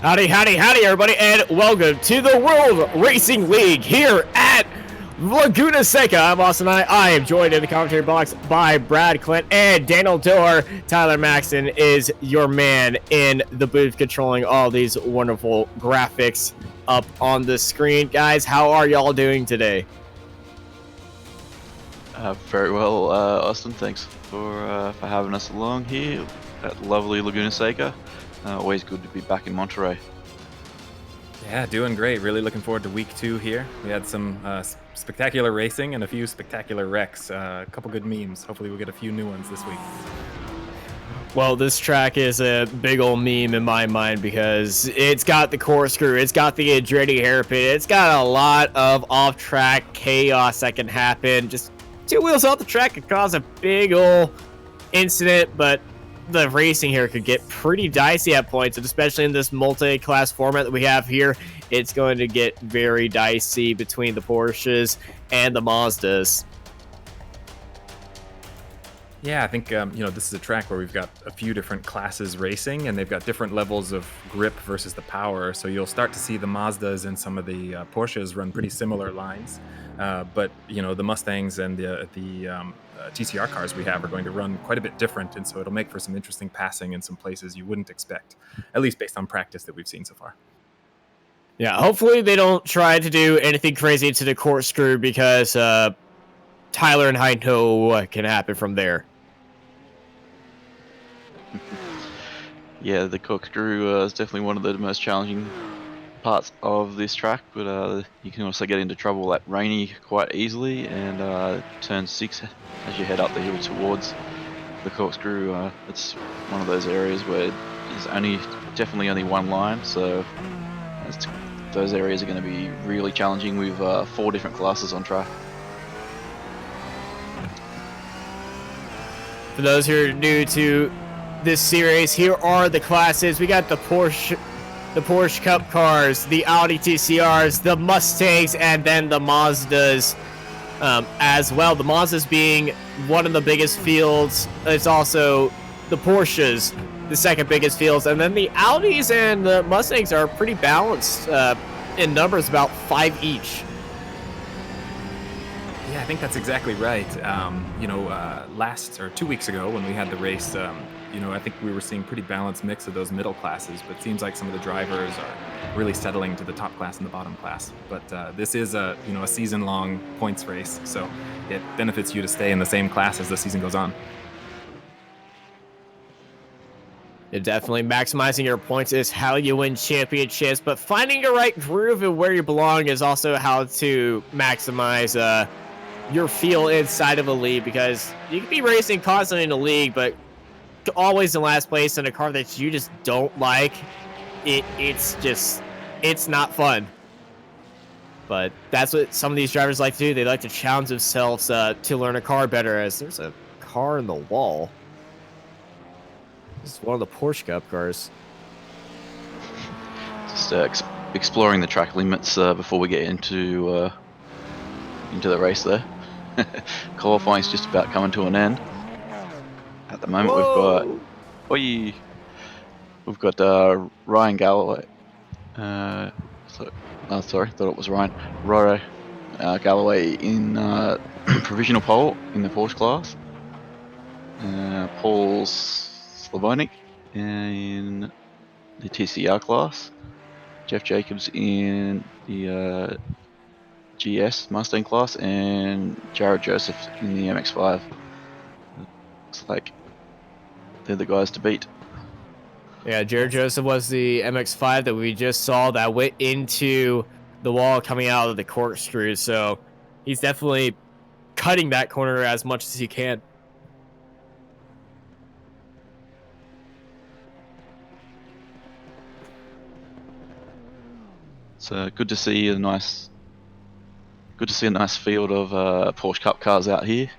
Howdy, howdy, howdy, everybody, and welcome to the World Racing League here at Laguna Seca. I'm Austin. I am joined in the commentary box by Brad Clint and Daniel Diller. Tyler Maxton is your man in the booth controlling all these wonderful graphics up on the screen. Guys, how are y'all doing today? Very well, Austin. Thanks for having us along here at lovely Laguna Seca. Always good to be back in Monterey. Yeah, doing great. Really looking forward to week 2 here. We had some spectacular racing and a few spectacular wrecks. A couple good memes. Hopefully we'll get a few new ones this week. Well, this track is a big old meme in my mind because it's got the corkscrew, it's got the Andretti hairpin, it's got a lot of off-track chaos that can happen. Just two wheels off the track could cause a big old incident, but the racing here could get pretty dicey at points, and especially in this multi-class format that we have here, it's going to get very dicey between the Porsches and the Mazdas. Yeah, I think this is a track where we've got a few different classes racing, and they've got different levels of grip versus the power. So you'll start to see the Mazdas and some of the Porsches run pretty similar lines, but the Mustangs and the TCR cars we have are going to run quite a bit different, and so it'll make for some interesting passing in some places you wouldn't expect, at least based on practice that we've seen so far. Yeah, hopefully they don't try to do anything crazy to the corkscrew because Tyler and I know what can happen from there. Yeah, the corkscrew is definitely one of the most challenging parts of this track, but you can also get into trouble at Rainy quite easily, and turn 6 as you head up the hill towards the corkscrew. It's one of those areas where there's definitely only one line, so those areas are going to be really challenging with 4 different classes on track. For those who are new to this series, here are the classes. We got the Porsche Cup cars, the Audi TCRs, the Mustangs, and then the Mazdas as well. The Mazdas being one of the biggest fields. It's also the Porsches, the second biggest fields, and then the Audis and the Mustangs are pretty balanced in numbers, about 5 each. Yeah, I think that's exactly right. 2 weeks ago when we had the race, I think we were seeing pretty balanced mix of those middle classes, but it seems like some of the drivers are really settling to the top class and the bottom class. But this is a season-long points race, so it benefits you to stay in the same class as the season goes on. Yeah, definitely maximizing your points is how you win championships, but finding your right groove and where you belong is also how to maximize your feel inside of a league, because you can be racing constantly in a league, but always in last place in a car that you just don't like. It's not fun. But that's what some of these drivers like to do. They like to challenge themselves to learn a car better, as there's a car in the wall. This is one of the Porsche Cup cars. Just exploring the track limits before we get into the race there. Qualifying's just about coming to an end. At the moment, we've got Ryan Galloway. Sorry, thought it was Ryan. Roro Galloway in provisional pole in the Porsche class. Paul Slavonik in the TCR class. Jeff Jacobs in the GS Mustang class, and Jared Joseph in the MX-5. Looks like they're the guys to beat. Yeah, Jared Joseph was the MX-5 that we just saw that went into the wall coming out of the corkscrew, so he's definitely cutting that corner as much as he can. So good to see a nice field of Porsche Cup cars out here.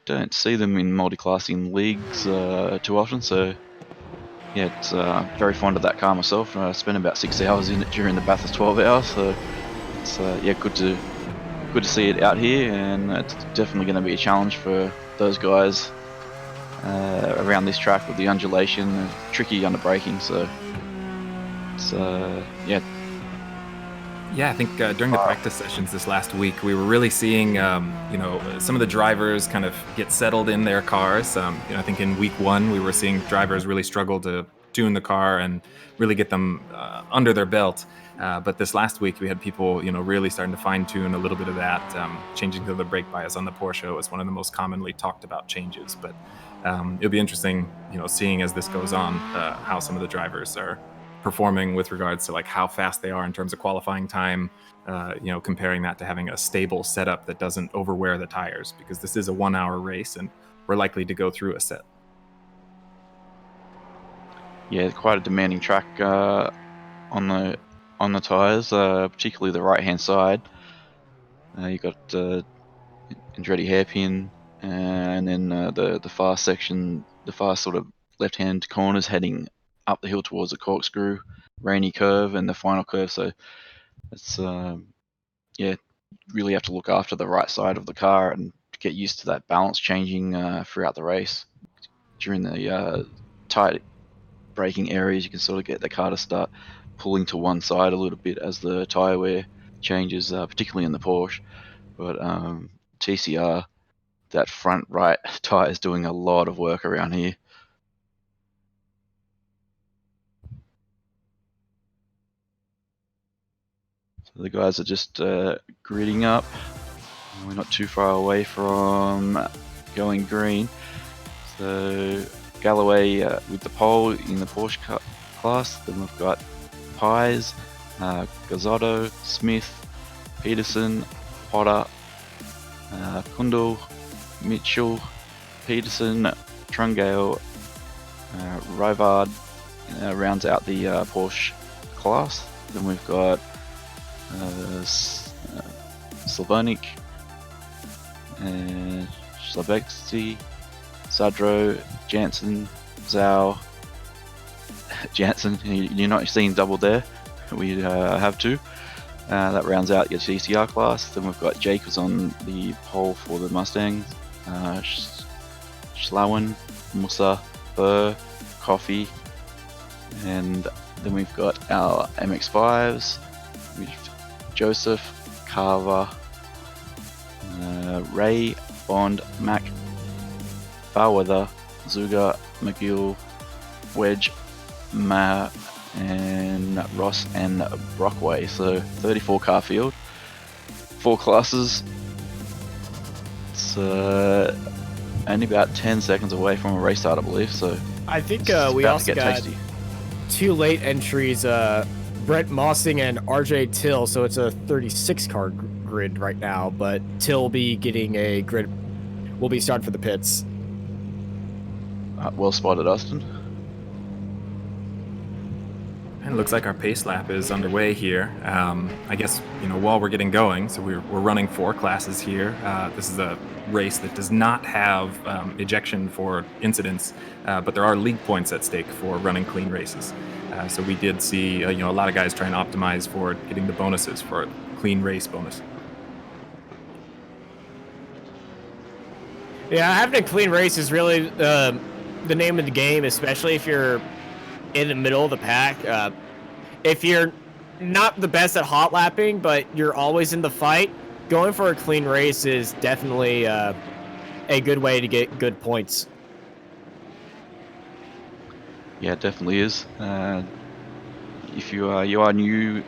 Don't see them in multi-classing leagues too often, so yeah, it's very fond of that car myself. I spent about 6 hours in it during the Bathurst 12 hours, so it's good to see it out here, and it's definitely going to be a challenge for those guys around this track with the undulation, tricky under braking. So It's yeah. Yeah, I think during the practice sessions this last week, we were really seeing, some of the drivers kind of get settled in their cars. I think in week 1, we were seeing drivers really struggle to tune the car and really get them under their belt. But this last week, we had people, really starting to fine tune a little bit of that. Changing to the brake bias on the Porsche was one of the most commonly talked about changes. But it'll be interesting, seeing as this goes on, how some of the drivers are performing with regards to like how fast they are in terms of qualifying time, comparing that to having a stable setup that doesn't overwear the tires, because this is a 1-hour race and we're likely to go through a set. Yeah, quite a demanding track on the tires, particularly the right hand side. You got Andretti hairpin, and then the far section, the far sort of left hand corners heading up the hill towards the corkscrew, rainy curve, and the final curve. So it's really have to look after the right side of the car and get used to that balance changing throughout the race. During the tight braking areas, you can sort of get the car to start pulling to one side a little bit as the tyre wear changes, particularly in the Porsche. But TCR, that front right tyre is doing a lot of work around here. So the guys are just gridding up. We're not too far away from going green. So Galloway with the pole in the Porsche class. Then we've got Pies, Gazzotto, Smith, Peterson, Potter, Kundal, Mitchell, Peterson, Trungale, Rivard rounds out the Porsche class. Then we've got Slavonic, Slavexi, Sadro, Jansen, Zhao, Jansen. You're not seeing double there. We have two. That rounds out your TCR class. Then we've got Jacobs on the pole for the Mustangs. Schlauen, Musa, Burr, Coffee, and then we've got our MX5s with Joseph, Carver, Ray, Bond, Mac, Fairweather, Zuga, McGill, Wedge, Ma, and Ross and Brockway. So 34 car field, 4 classes. It's only about 10 seconds away from a race start, I believe. So I think we also got tasty. 2 late entries, Brett Mossing and RJ Till, so it's a 36 car grid right now, but Till will be getting a grid, will be starting for the pits. Well spotted, Austin. And it looks like our pace lap is underway here. I guess, while we're getting going, so we're running 4 classes here. This is a race that does not have ejection for incidents, but there are league points at stake for running clean races. So we did see, a lot of guys trying to optimize for getting the bonuses for a clean race bonus. Yeah, having a clean race is really the name of the game, especially if you're in the middle of the pack. If you're not the best at hot lapping, but you're always in the fight, going for a clean race is definitely a good way to get good points. Yeah, it definitely is. If you are new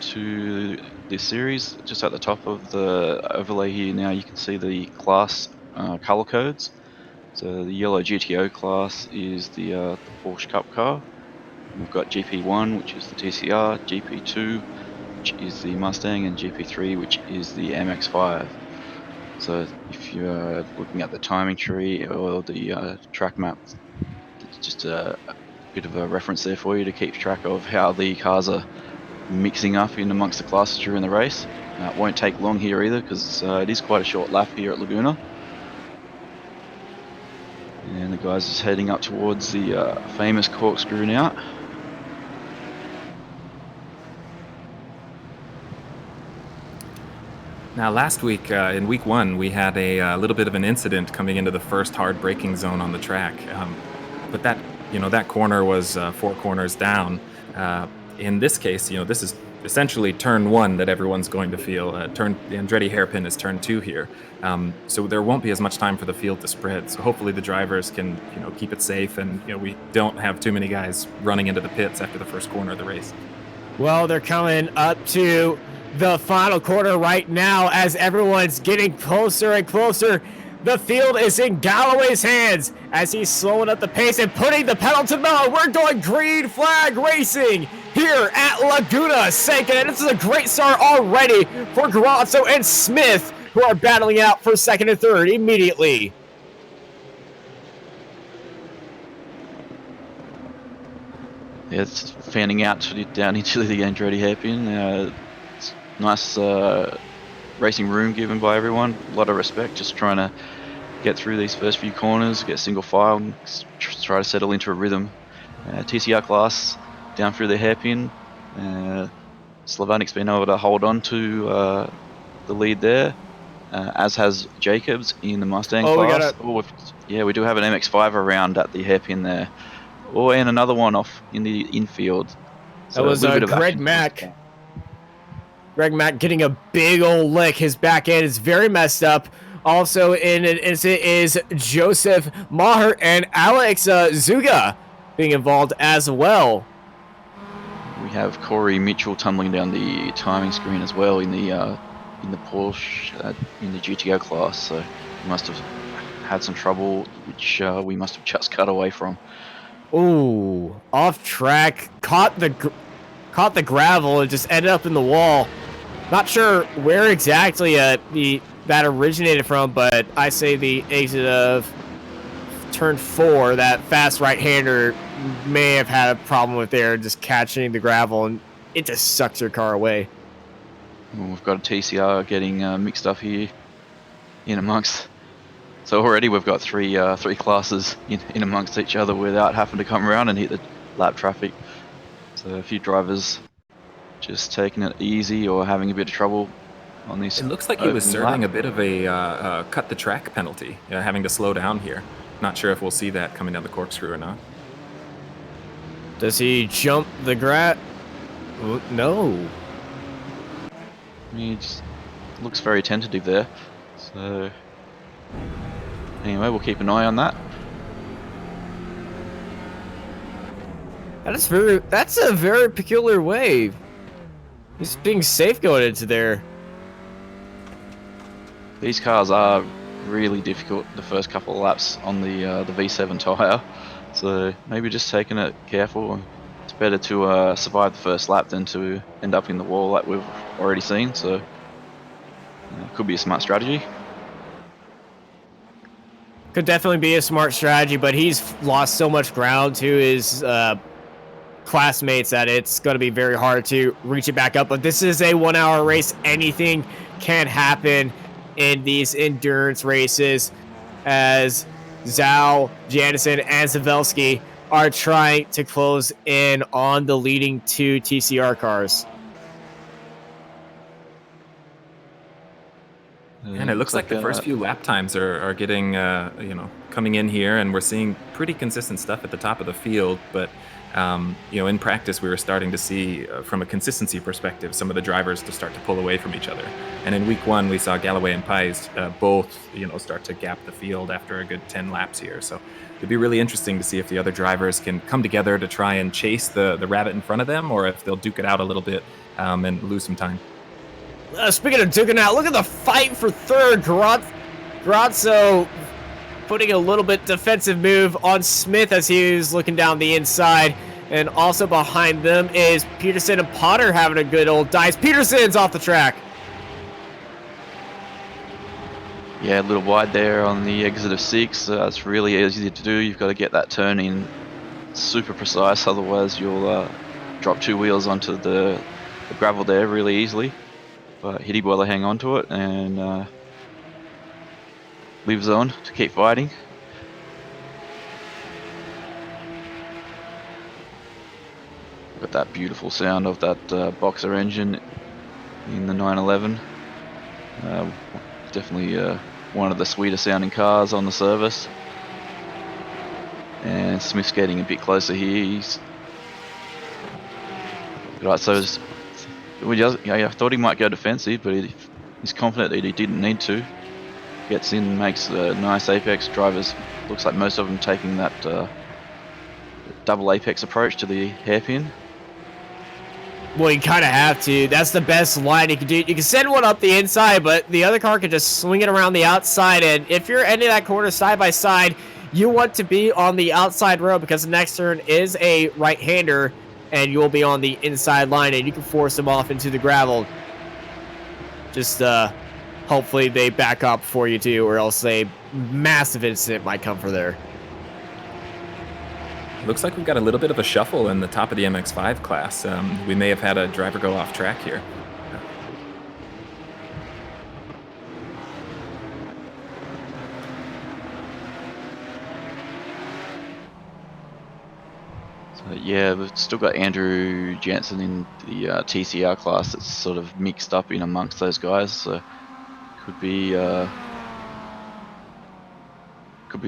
to this series, just at the top of the overlay here now, you can see the class color codes. So the yellow GTO class is the Porsche Cup car. We've got GP1, which is the TCR, GP2, which is the Mustang, and GP3, which is the MX5. So if you're looking at the timing tree or the track map, it's just a bit of a reference there for you to keep track of how the cars are mixing up in amongst the classes during the race. It won't take long here either, because it is quite a short lap here at Laguna. And the guys are just heading up towards the famous corkscrew now. Now, last week, in week 1, we had a little bit of an incident coming into the first hard braking zone on the track. But that corner was 4 corners down. in this case, this is essentially turn 1 that everyone's going to feel. The Andretti hairpin is turn 2 here. So there won't be as much time for the field to spread. So hopefully the drivers can, keep it safe, and, we don't have too many guys running into the pits after the first corner of the race. Well, they're coming up to the final quarter right now as everyone's getting closer and closer. The field is in Galloway's hands as he's slowing up the pace and putting the pedal to the metal. We're going green flag racing here at Laguna, Seca. And this is a great start already for Grazzo and Smith, who are battling out for second and third immediately. Yeah, it's fanning out down into the Andretti hairpin. It's nice racing room given by everyone. A lot of respect, just trying to get through these first few corners, get single file, and try to settle into a rhythm. TCR class down through the hairpin. Slavanic's been able to hold on to the lead there, as has Jacobs in the Mustang class. We do have an MX-5 around at the hairpin there. And another one off in the infield. So that was Greg Mack. Greg Mack getting a big old lick. His back end is very messed up. Also in an incident is Joseph Maher and Alex Zuga being involved as well. We have Corey Mitchell tumbling down the timing screen as well in the Porsche in the GTO class. So he must have had some trouble, which we must have just cut away from. Ooh, off track, caught the gravel and just ended up in the wall. Not sure where exactly that originated from, but I say the exit of turn 4, that fast right-hander may have had a problem with there, just catching the gravel, and it just sucks your car away. Well, we've got a TCR getting mixed up here in amongst. So already we've got three classes in amongst each other without having to come around and hit the lap traffic. So a few drivers just taking it easy or having a bit of trouble on this. It looks like he was serving a bit of a cut the track penalty, having to slow down here. Not sure if we'll see that coming down the corkscrew or not. Does he jump the No. He just looks very tentative there. So anyway, we'll keep an eye on that. That's a very peculiar way. He's being safe going into there. These cars are really difficult the first couple of laps on the V7 tyre, so maybe just taking it careful. It's better to survive the first lap than to end up in the wall like we've already seen. So could be a smart strategy. Could definitely be a smart strategy, but he's lost so much ground to his classmates that it's going to be very hard to reach it back up. But this is a 1 hour race. Anything can happen in these endurance races as Zhao, Janison, and Zavelski are trying to close in on the leading 2 TCR cars. And it looks like the first few lap times are getting, coming in here, and we're seeing pretty consistent stuff at the top of the field. But, in practice, we were starting to see, from a consistency perspective, some of the drivers to start to pull away from each other. And in week 1, we saw Galloway and Pais both, start to gap the field after a good 10 laps here. So it'd be really interesting to see if the other drivers can come together to try and chase the rabbit in front of them, or if they'll duke it out a little bit and lose some time. Speaking of duking out, look at the fight for third. Grazzo putting a little bit defensive move on Smith as he is looking down the inside. And also behind them is Peterson and Potter having a good old dice. Peterson's off the track. Yeah, a little wide there on the exit of 6. It's really easy to do. You've got to get that turn in super precise, otherwise you'll drop 2 wheels onto the gravel there really easily. But Hitty Boiler hang on to it and lives on to keep fighting. Got that beautiful sound of that boxer engine in the 911. Definitely one of the sweeter sounding cars on the service. And Smith's getting a bit closer here. He's Right, so I thought he might go defensive, but he's confident that he didn't need to. Gets in, makes a nice apex. Drivers, looks like most of them taking that double apex approach to the hairpin. Well, you kind of have to. That's the best line you can do. You can send one up the inside, but the other car can just swing it around the outside. And if you're ending that corner side by side, you want to be on the outside row because the next turn is a right-hander, and you'll be on the inside line, and you can force them off into the gravel. Just hopefully they back up for you too, or else a massive incident might come for there. Looks like we've got a little bit of a shuffle in the top of the MX-5 class. We may have had a driver go off track here. So yeah, we've still got Andrew Jansen in the TCR class that's sort of mixed up in amongst those guys. So could be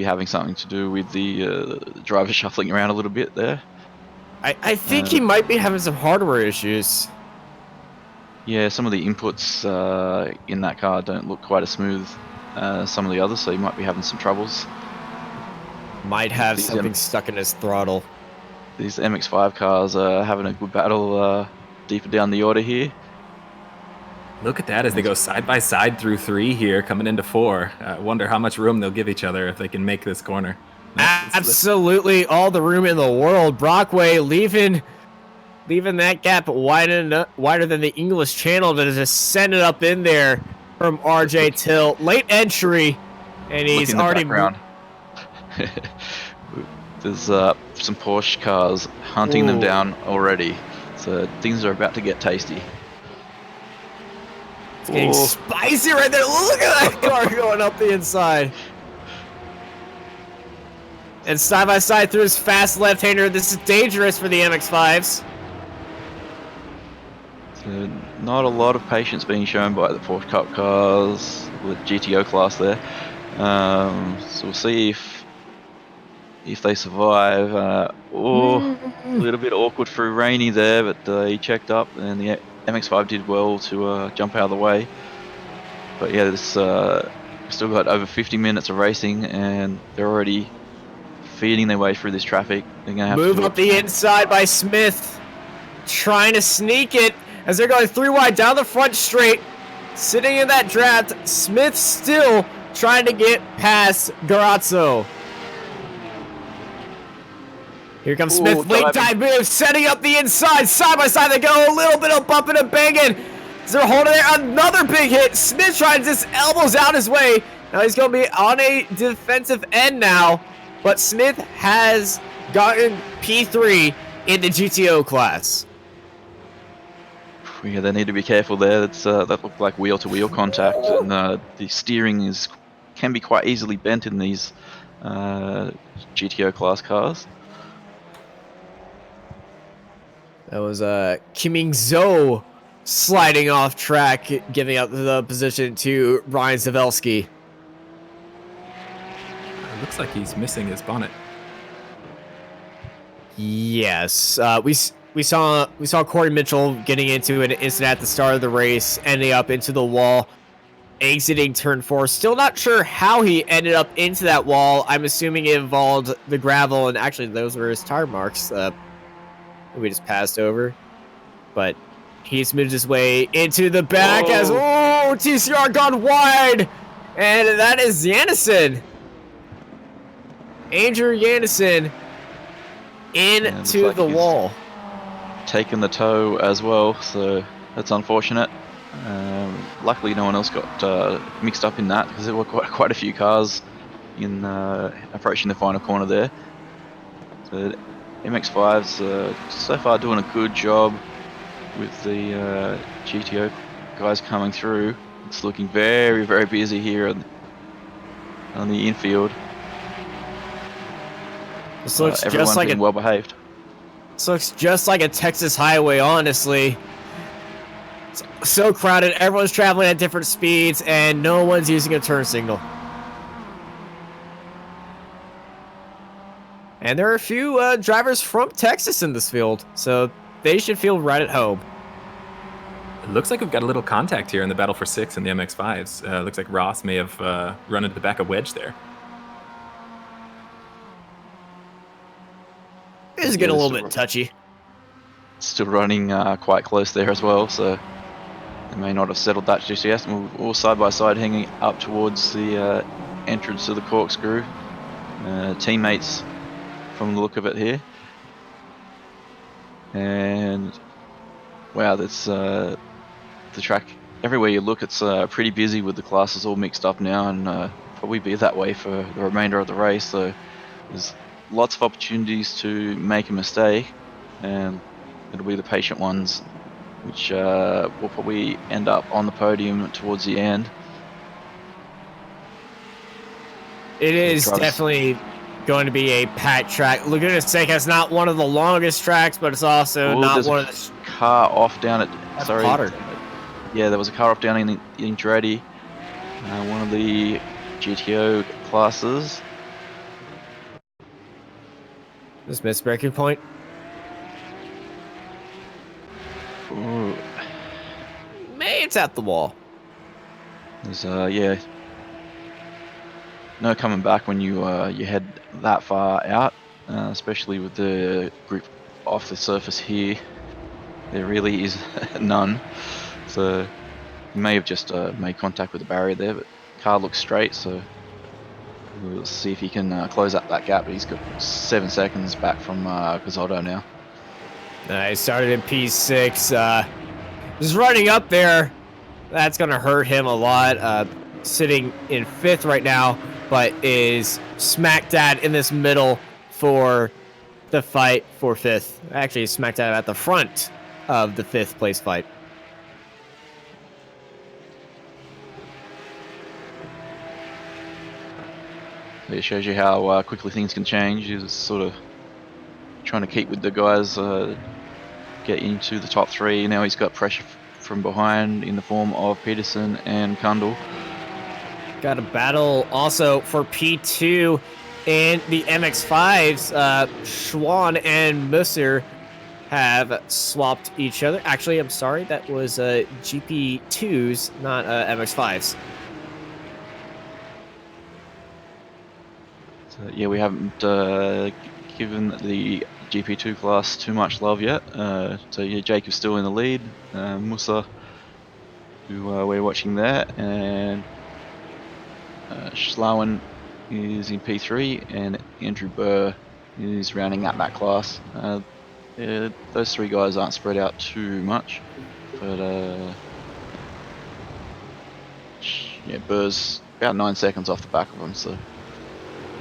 having something to do with the driver shuffling around a little bit there. I think he might be having some hardware issues. Yeah, some of the inputs in that car don't look quite as smooth as some of the others, so he might be having some troubles. Might have something stuck in his throttle. These MX-5 cars are having a good battle deeper down the order here. Look at that as they go side by side through 3 here, coming into 4. I wonder how much room they'll give each other if they can make this corner. Absolutely all the room in the world. Brockway leaving that gap wider than the English Channel to just send it up in there from RJ Till. Late entry, and he's already... There's some Porsche cars hunting them down already, so things are about to get tasty. It's getting spicy right there. Look at that car going up the inside. And side by side through his fast left-hander. This is dangerous for the MX-5s. So not a lot of patience being shown by the Porsche Cup cars, the GTO class there. So we'll see if they survive. A little bit awkward through Rainey there, but he checked up, and the MX-5 did well to jump out of the way. But yeah, this still got over 50 minutes of racing, and they're already feeding their way through this traffic. They're gonna have move to up the inside by Smith, trying to sneak it as they're going 3 wide down the front straight, sitting in that draft. Smith still trying to get past Garazzo. Here comes Smith, late dive move, setting up the inside, side by side they go, a little bit of bumping and banging. They're holding there, another big hit. Smith trying to just elbows out his way. Now he's going to be on a defensive end now, but Smith has gotten P3 in the GTO class. Yeah, they need to be careful there. That looked like wheel-to-wheel contact, and the steering can be quite easily bent in these GTO class cars. That was Kiming Zhou sliding off track, giving up the position to Ryan Zavelski. It looks like he's missing his bonnet. Yes, we saw Corey Mitchell getting into an incident at the start of the race, ending up into the wall, exiting turn 4. Still not sure how he ended up into that wall. I'm assuming it involved the gravel, and actually those were his tire marks. We just passed over, but he's moved his way into the back as TCR gone wide, and that is Yannison. Andrew Yannison into the wall. Taking the toe as well, so that's unfortunate. Luckily, no one else got mixed up in that because there were quite a few cars in approaching the final corner there. So MX-5's so far doing a good job with the GTO guys coming through. It's looking very, very busy here on the infield. This looks everyone's just like well behaved. This looks just like a Texas highway, honestly. It's so crowded, everyone's traveling at different speeds, and no one's using a turn signal. And there are a few drivers from Texas in this field, so they should feel right at home. It looks like we've got a little contact here in the battle for 6 in the MX-5s. Looks like Ross may have run into the back of Wedge there. This is getting a little bit touchy. Still running quite close there as well, so they may not have settled that just yet. We're all side by side hanging up towards the entrance to the corkscrew. Teammates from the look of it here. And wow, that's the track. Everywhere you look, it's pretty busy with the classes all mixed up now, and probably be that way for the remainder of the race. So there's lots of opportunities to make a mistake, and it'll be the patient ones which will probably end up on the podium towards the end. It is definitely going to be a packed track. Laguna Seca is not one of the longest tracks, but it's also not one of the... car off down at... Sorry. Potter. Yeah, there was a car off down in Andretti, one of the GTO classes. This missed braking point. Ooh. Maybe it's at the wall. There's yeah, no coming back when you head that far out, especially with the grip off the surface here. There really is none. So he may have just made contact with the barrier there, but the car looks straight, so we'll see if he can close up that gap. But he's got 7 seconds back from Gazzotto now. He started in P6. Just running up there, that's going to hurt him a lot. Sitting in 5th right now, but is smack dab in this middle for the fight for 5th. Actually, smack dab at the front of the 5th place fight. It shows you how quickly things can change. He's sort of trying to keep with the guys, get into the top 3. Now he's got pressure from behind in the form of Peterson and Kundal. Got a battle also for P2 in the MX-5s. Schwann and Musser have swapped each other. Actually, I'm sorry, that was GP2s, not MX-5s. So, yeah, we haven't given the GP2 class too much love yet. So yeah, Jacob's still in the lead. Musa, who we're watching there, and Schlauen is in P3, and Andrew Burr is rounding out that class. Yeah, those 3 guys aren't spread out too much, but yeah, Burr's about 9 seconds off the back of him. So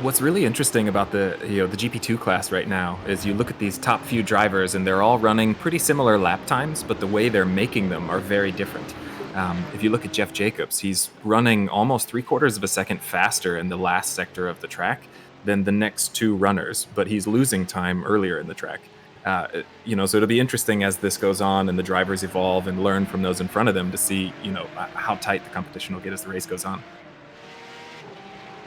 what's really interesting about the GP2 class right now is you look at these top few drivers and they're all running pretty similar lap times, but the way they're making them are very different. If you look at Jeff Jacobs, he's running almost 3/4 of a second faster in the last sector of the track than the next 2 runners, but he's losing time earlier in the track. So it'll be interesting as this goes on and the drivers evolve and learn from those in front of them to see, how tight the competition will get as the race goes on.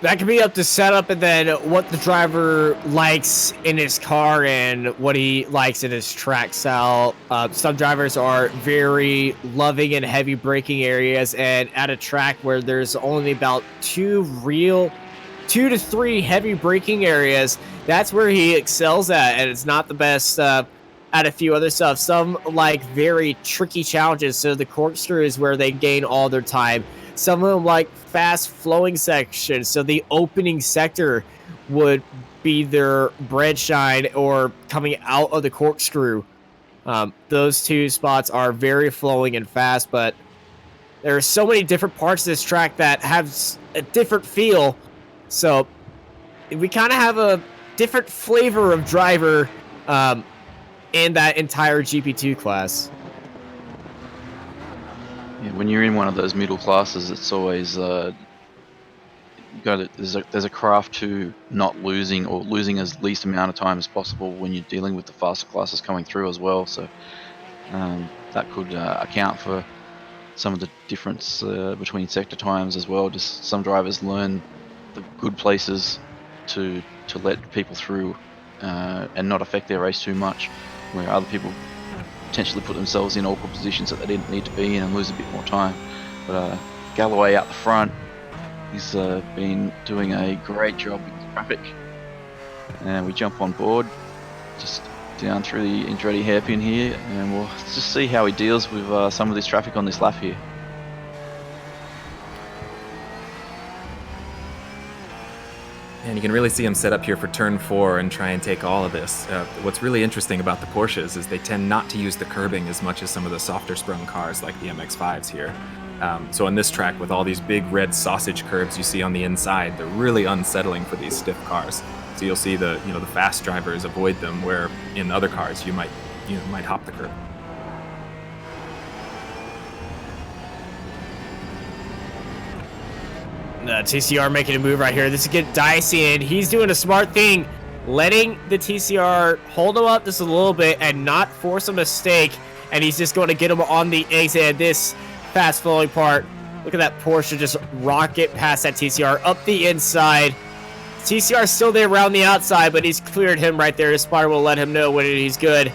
That can be up to setup and then what the driver likes in his car and what he likes in his track style. Some drivers are very loving in heavy braking areas, and at a track where there's only about 2 to 3 heavy braking areas, that's where he excels at, and it's not the best at a few other stuff. Some like very tricky challenges, so the corkscrew is where they gain all their time. Some of them like fast flowing sections, so the opening sector would be their bread shine or coming out of the corkscrew. Those 2 spots are very flowing and fast, but there are so many different parts of this track that have a different feel. So we kind of have a different flavor of driver in that entire GP2 class. yeah, when you're in one of those middle classes, it's always there's a craft to not losing, or losing as least amount of time as possible when you're dealing with the faster classes coming through as well. So that could account for some of the difference between sector times as well. Just some drivers learn the good places to let people through and not affect their race too much, where other people potentially put themselves in awkward positions that they didn't need to be in and lose a bit more time. But Galloway out the front, he's been doing a great job with the traffic. And we jump on board, just down through the Andretti hairpin here, and we'll just see how he deals with some of this traffic on this lap here. And you can really see him set up here for turn 4 and try and take all of this. What's really interesting about the Porsches is they tend not to use the curbing as much as some of the softer sprung cars like the MX-5s here. So on this track, with all these big red sausage curbs you see on the inside, they're really unsettling for these stiff cars. So you'll see the fast drivers avoid them, where in other cars you might hop the curb. TCR making a move right here. This is getting dicey, and he's doing a smart thing, letting the TCR hold him up just a little bit and not force a mistake. And he's just going to get him on the exit at this fast flowing part. Look at that Porsche just rocket past that TCR up the inside. TCR still there around the outside, but he's cleared him right there. His spotter will let him know when he's good.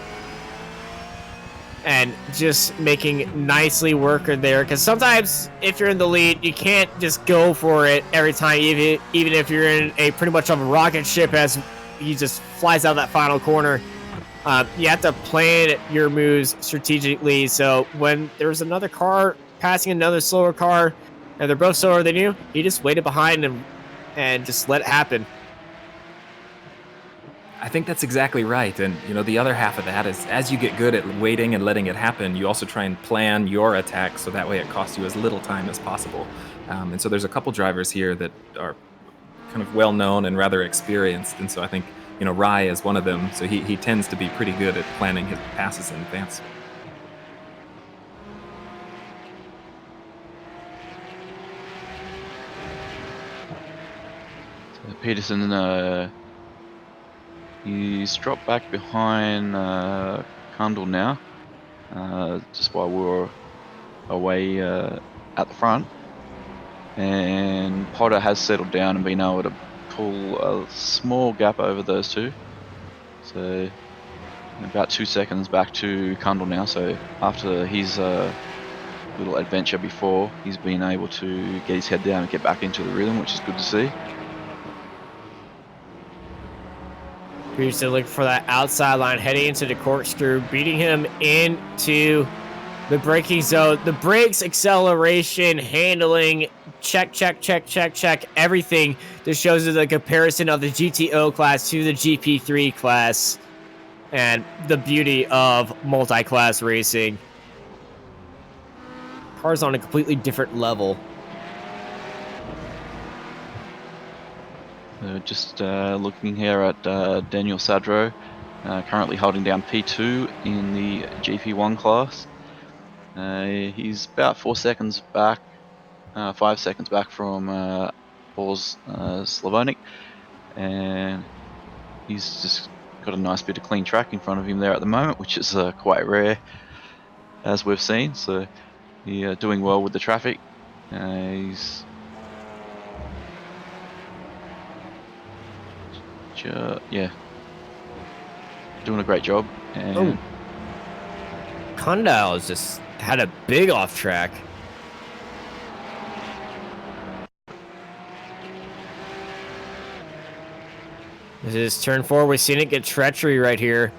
And just making nicely worker there, because sometimes if you're in the lead, you can't just go for it every time, even if you're in a pretty much of a rocket ship as he just flies out that final corner. You have to plan your moves strategically, so when there's another car passing another slower car, and they're both slower than you, he just waited behind him and just let it happen. I think that's exactly right. And, the other half of that is, as you get good at waiting and letting it happen, you also try and plan your attack so that way it costs you as little time as possible. And so there's a couple drivers here that are kind of well-known and rather experienced. And so I think, Rai is one of them. So he tends to be pretty good at planning his passes in advance. So Peterson, he's dropped back behind Kundal now, just while we were away at the front. And Potter has settled down and been able to pull a small gap over those two. So about 2 seconds back to Kundal now. So after his little adventure before, he's been able to get his head down and get back into the rhythm, which is good to see. Peterson looking for that outside line, heading into the corkscrew, beating him into the braking zone. The brakes, acceleration, handling, check. Everything just shows you the comparison of the GTO class to the GP3 class and the beauty of multi-class racing. Cars on a completely different level. Just looking here at Daniel Sadro, currently holding down P2 in the GP1 class. He's about 4 seconds back, 5 seconds back from Paul's Slavonic, and he's just got a nice bit of clean track in front of him there at the moment, which is quite rare, as we've seen. So he's doing well with the traffic. He's doing a great job. And Kundal just had a big off track. This is turn 4. We've seen it get treachery right here.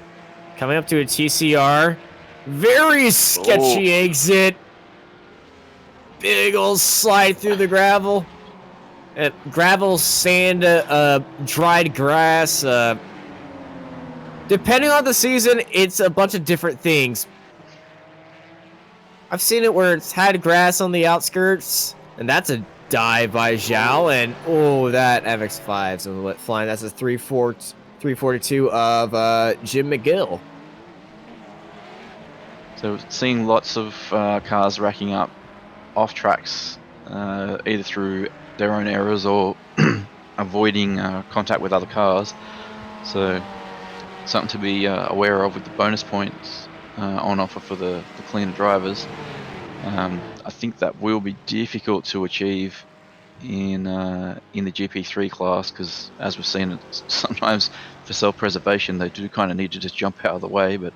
Coming up to a TCR. Very sketchy exit. Big old slide through the gravel. Gravel, sand, dried grass. Depending on the season, it's a bunch of different things. I've seen it where it's had grass on the outskirts, and that's a dive by Zhao, and that MX-5's flying. That's a 342 of Jim McGill. So seeing lots of cars racking up off tracks, either through their own errors or avoiding contact with other cars. So something to be aware of with the bonus points on offer for the cleaner drivers. I think that will be difficult to achieve in the GP3 class, because as we've seen, sometimes for self-preservation they do kind of need to just jump out of the way. But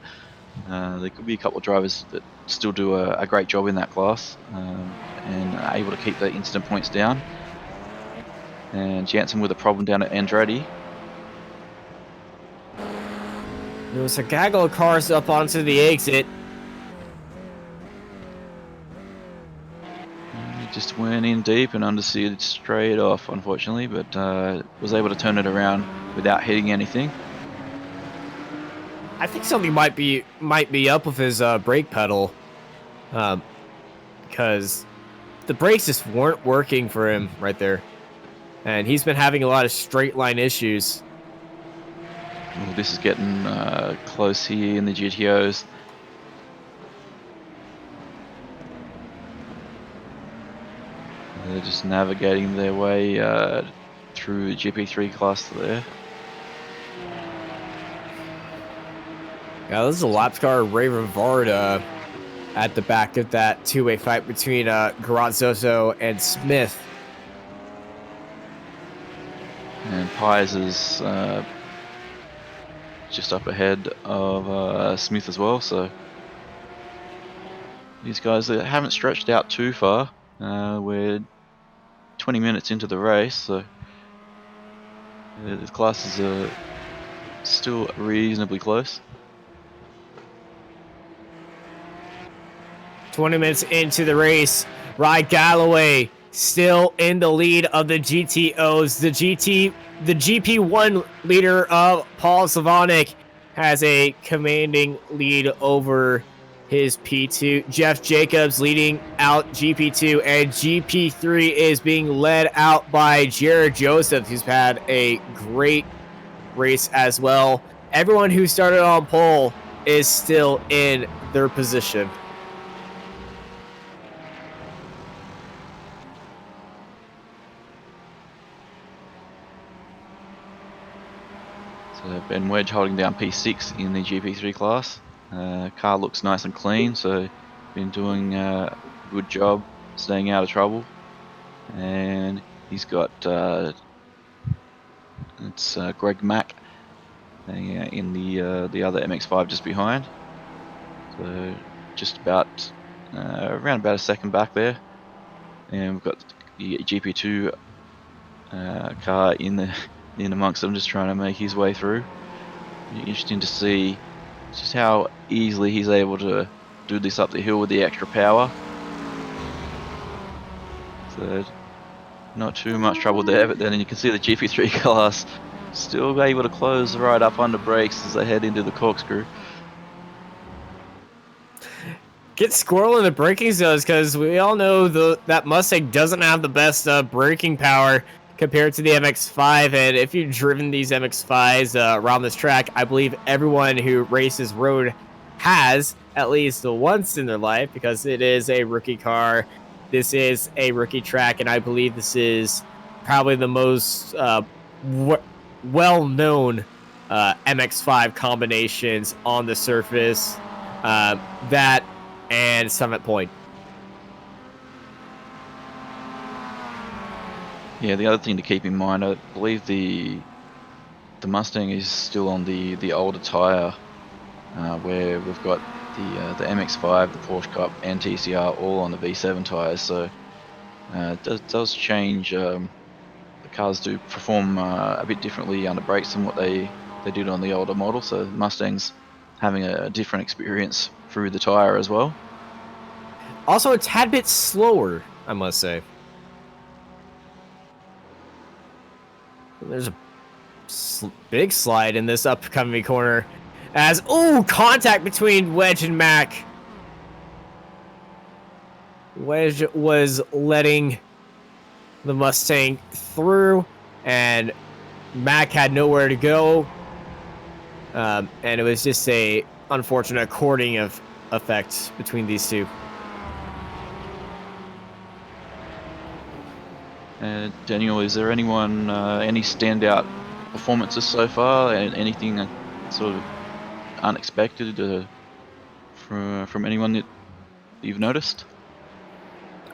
There could be a couple of drivers that still do a great job in that class and are able to keep the incident points down. And Jansen with a problem down at Andretti. There was a gaggle of cars up onto the exit. He just went in deep and understeered straight off, unfortunately, but was able to turn it around without hitting anything. I think something might be up with his brake pedal, because the brakes just weren't working for him right there, and he's been having a lot of straight line issues. Well, this is getting close here in the GTOs. They're just navigating their way through the GP3 class there. Yeah, this is a lap car Ray Rivard at the back of that two-way fight between Garazzoso and Smith. And Pies is just up ahead of Smith as well, so these guys haven't stretched out too far. We're 20 minutes into the race, so the classes are still reasonably close. 20 minutes into the race, Rye Galloway still in the lead of the GTOs. The GP1 leader of Paul Slavonic has a commanding lead over his P2. Jeff Jacobs leading out GP2, and GP3 is being led out by Jared Joseph, who's had a great race as well. Everyone who started on pole is still in their position. So Ben Wedge holding down P6 in the GP3 class. Car looks nice and clean, so been doing a good job staying out of trouble. And he's got it's Greg Mack in the other MX5 just behind. So just about around about a second back there. And we've got the GP2 car in amongst them, just trying to make his way through. Interesting to see just how easily he's able to do this up the hill with the extra power. So not too much trouble there, but then you can see the GP3 class still able to close right up under brakes as they head into the corkscrew. Get squirrel in the braking zones, because we all know that Mustang doesn't have the best braking power compared to the MX-5, and if you've driven these MX-5s around this track, I believe everyone who races road has at least once in their life, because it is a rookie car. This is a rookie track, and I believe this is probably the most well-known MX-5 combinations on the surface. That and Summit Point. Yeah, the other thing to keep in mind, I believe the Mustang is still on the older tyre, where we've got the MX-5, the Porsche Cup, and TCR all on the V7 tyres. So it does change. The cars do perform a bit differently under brakes than what they did on the older model. So Mustang's having a different experience through the tyre as well. Also a tad bit slower, I must say. There's a big slide in this upcoming corner as, contact between Wedge and Mack. Wedge was letting the Mustang through, and Mack had nowhere to go. And it was just a unfortunate courting of effect between these two. Daniel, is there anyone, any standout performances so far, and anything sort of unexpected from anyone that you've noticed?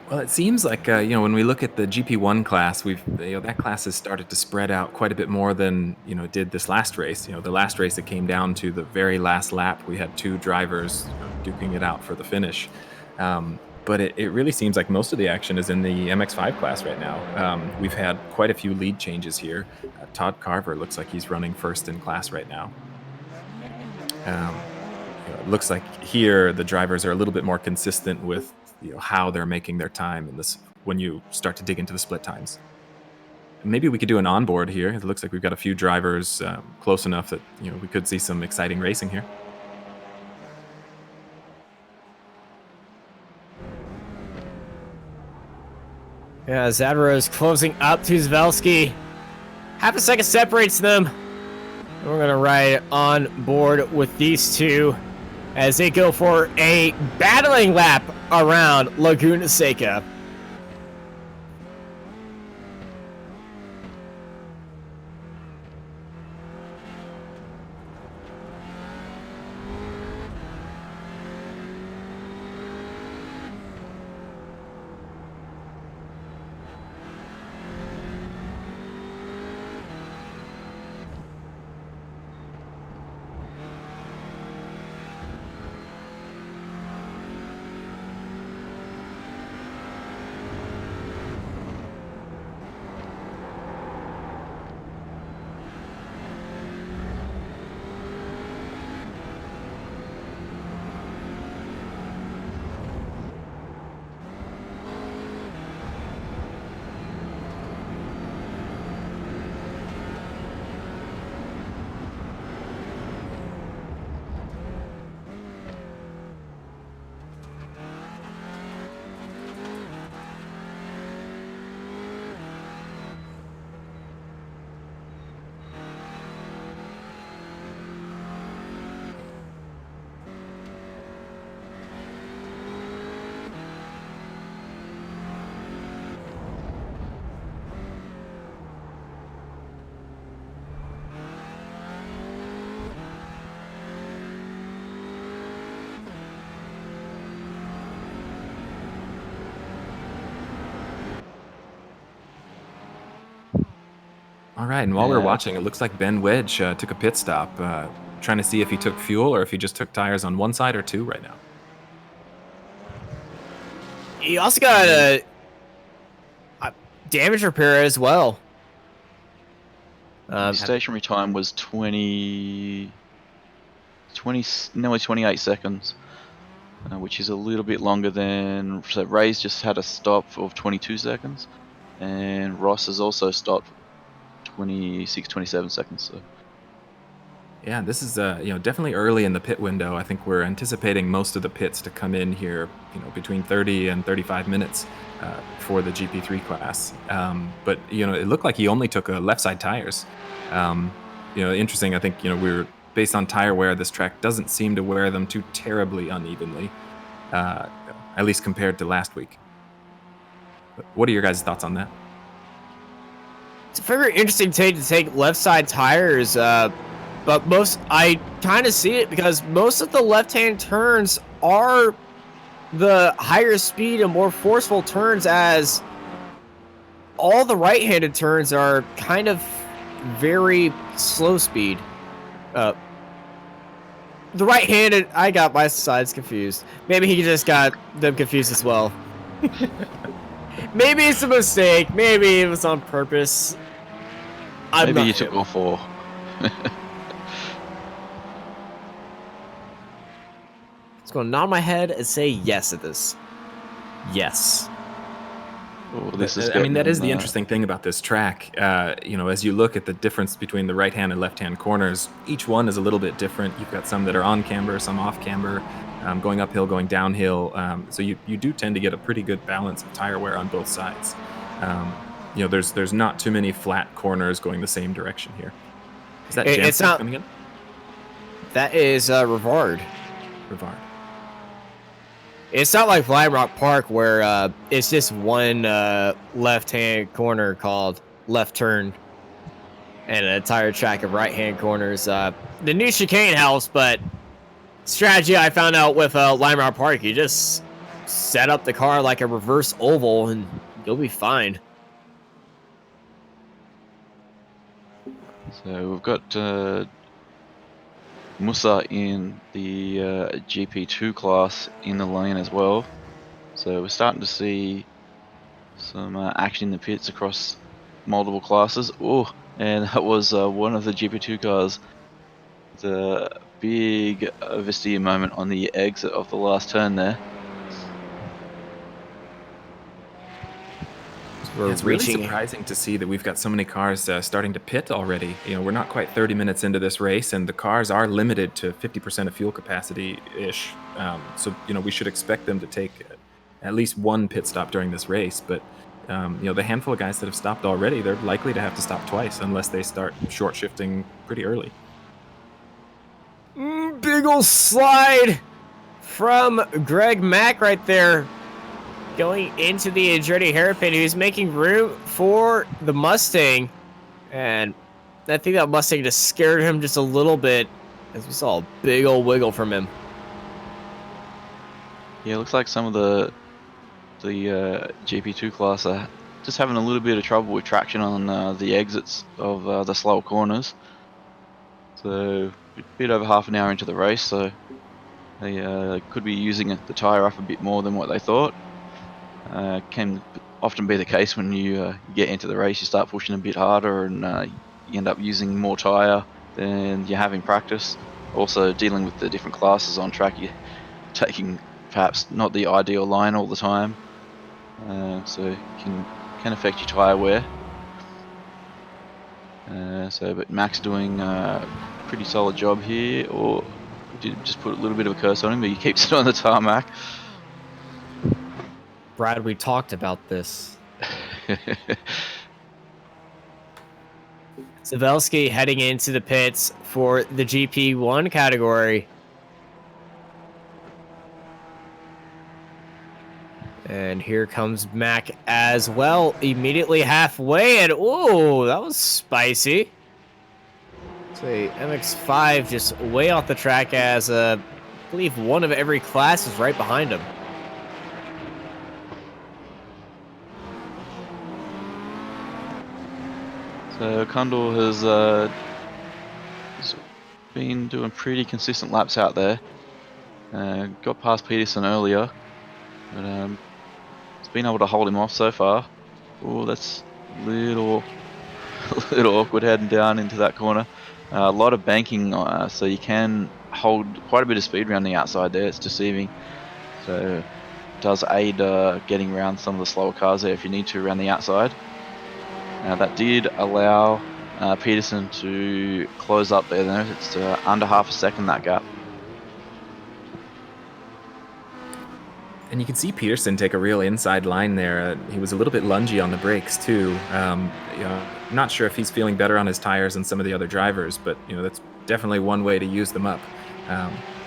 Well, it seems like when we look at the GP1 class, that class has started to spread out quite a bit more than it did this last race. The last race, it came down to the very last lap. We had two drivers duking it out for the finish. But it really seems like most of the action is in the MX5 class right now. We've had quite a few lead changes here. Todd Carver looks like he's running first in class right now. It looks like here the drivers are a little bit more consistent with how they're making their time in this when you start to dig into the split times. Maybe we could do an onboard here. It looks like we've got a few drivers close enough that we could see some exciting racing here. Yeah, Zadro's closing up to Zvelski. Half a second separates them. And we're gonna ride on board with these two as they go for a battling lap around Laguna Seca. All right, and while we're watching, it looks like Ben Wedge took a pit stop, trying to see if he took fuel or if he just took tires on one side or two right now. He also got a damage repair as well. Stationary time was nearly 28 seconds, which is a little bit longer than. So Ray's just had a stop of 22 seconds, and Ross has also stopped 26, 27 seconds. So. Yeah, this is definitely early in the pit window. I think we're anticipating most of the pits to come in here, between 30 and 35 minutes for the GP3 class. But it looked like he only took left side tires. Interesting. I think we're based on tire wear. This track doesn't seem to wear them too terribly unevenly, at least compared to last week. But what are your guys' thoughts on that? It's a very interesting take to take left side tires, but I kind of see it because most of the left-hand turns are the higher speed and more forceful turns, as all the right-handed turns are kind of very slow speed. The right-handed, I got my sides confused. Maybe he just got them confused as well. Maybe it's a mistake. Maybe it was on purpose. Maybe you took all four. It's going to nod my head and say yes to this. Yes. Oh, this is that is the interesting thing about this track. As you look at the difference between the right-hand and left-hand corners, each one is a little bit different. You've got some that are on camber, some off camber, going uphill, going downhill. So you do tend to get a pretty good balance of tire wear on both sides. There's not too many flat corners going the same direction here. Is that it's not coming in? That is Rivard. Rivard. It's not like Lime Rock Park where it's just one left-hand corner called left turn and an entire track of right-hand corners. The new chicane helps, but strategy I found out with Lime Rock Park, you just set up the car like a reverse oval and you'll be fine. So we've got Musa in the GP2 class in the lane as well. So we're starting to see some action in the pits across multiple classes. Oh, and that was one of the GP2 cars. The big oversteer moment on the exit of the last turn there. We're It's really reaching. surprising to see that we've got so many cars starting to pit already. We're not quite 30 minutes into this race, and the cars are limited to 50% of fuel capacity-ish. So, we should expect them to take at least one pit stop during this race. But, the handful of guys that have stopped already, they're likely to have to stop twice unless they start short shifting pretty early. Big ol' slide from Greg Mack right there. Going into the Andretti hairpin, who's making room for the Mustang. And I think that Mustang just scared him just a little bit as we saw a big old wiggle from him. Yeah, it looks like some of the GP2 class are just having a little bit of trouble with traction on the exits of the slower corners. So a bit over half an hour into the race, so they could be using the tyre up a bit more than what they thought. Can often be the case when you get into the race, you start pushing a bit harder and you end up using more tyre than you have in practice. Also, dealing with the different classes on track, you're taking perhaps not the ideal line all the time, so it can affect your tyre wear. But Mac's doing a pretty solid job here, or did just put a little bit of a curse on him, but he keeps it on the tarmac. Brad, we talked about this. Zavelski heading into the pits for the GP1 category. And here comes Mac as well, immediately halfway, and oh, that was spicy. So MX-5 just way off the track as I believe one of every class is right behind him. So Kundal has been doing pretty consistent laps out there. Got past Peterson earlier, but it's been able to hold him off so far. Oh, that's a little awkward heading down into that corner. A lot of banking, so you can hold quite a bit of speed around the outside there. It's deceiving. So it does aid getting around some of the slower cars there if you need to around the outside. That did allow Peterson to close up there. Though. It's under half a second, that gap. And you can see Peterson take a real inside line there. He was a little bit lungy on the brakes too. Not sure if he's feeling better on his tires than some of the other drivers, but that's definitely one way to use them up.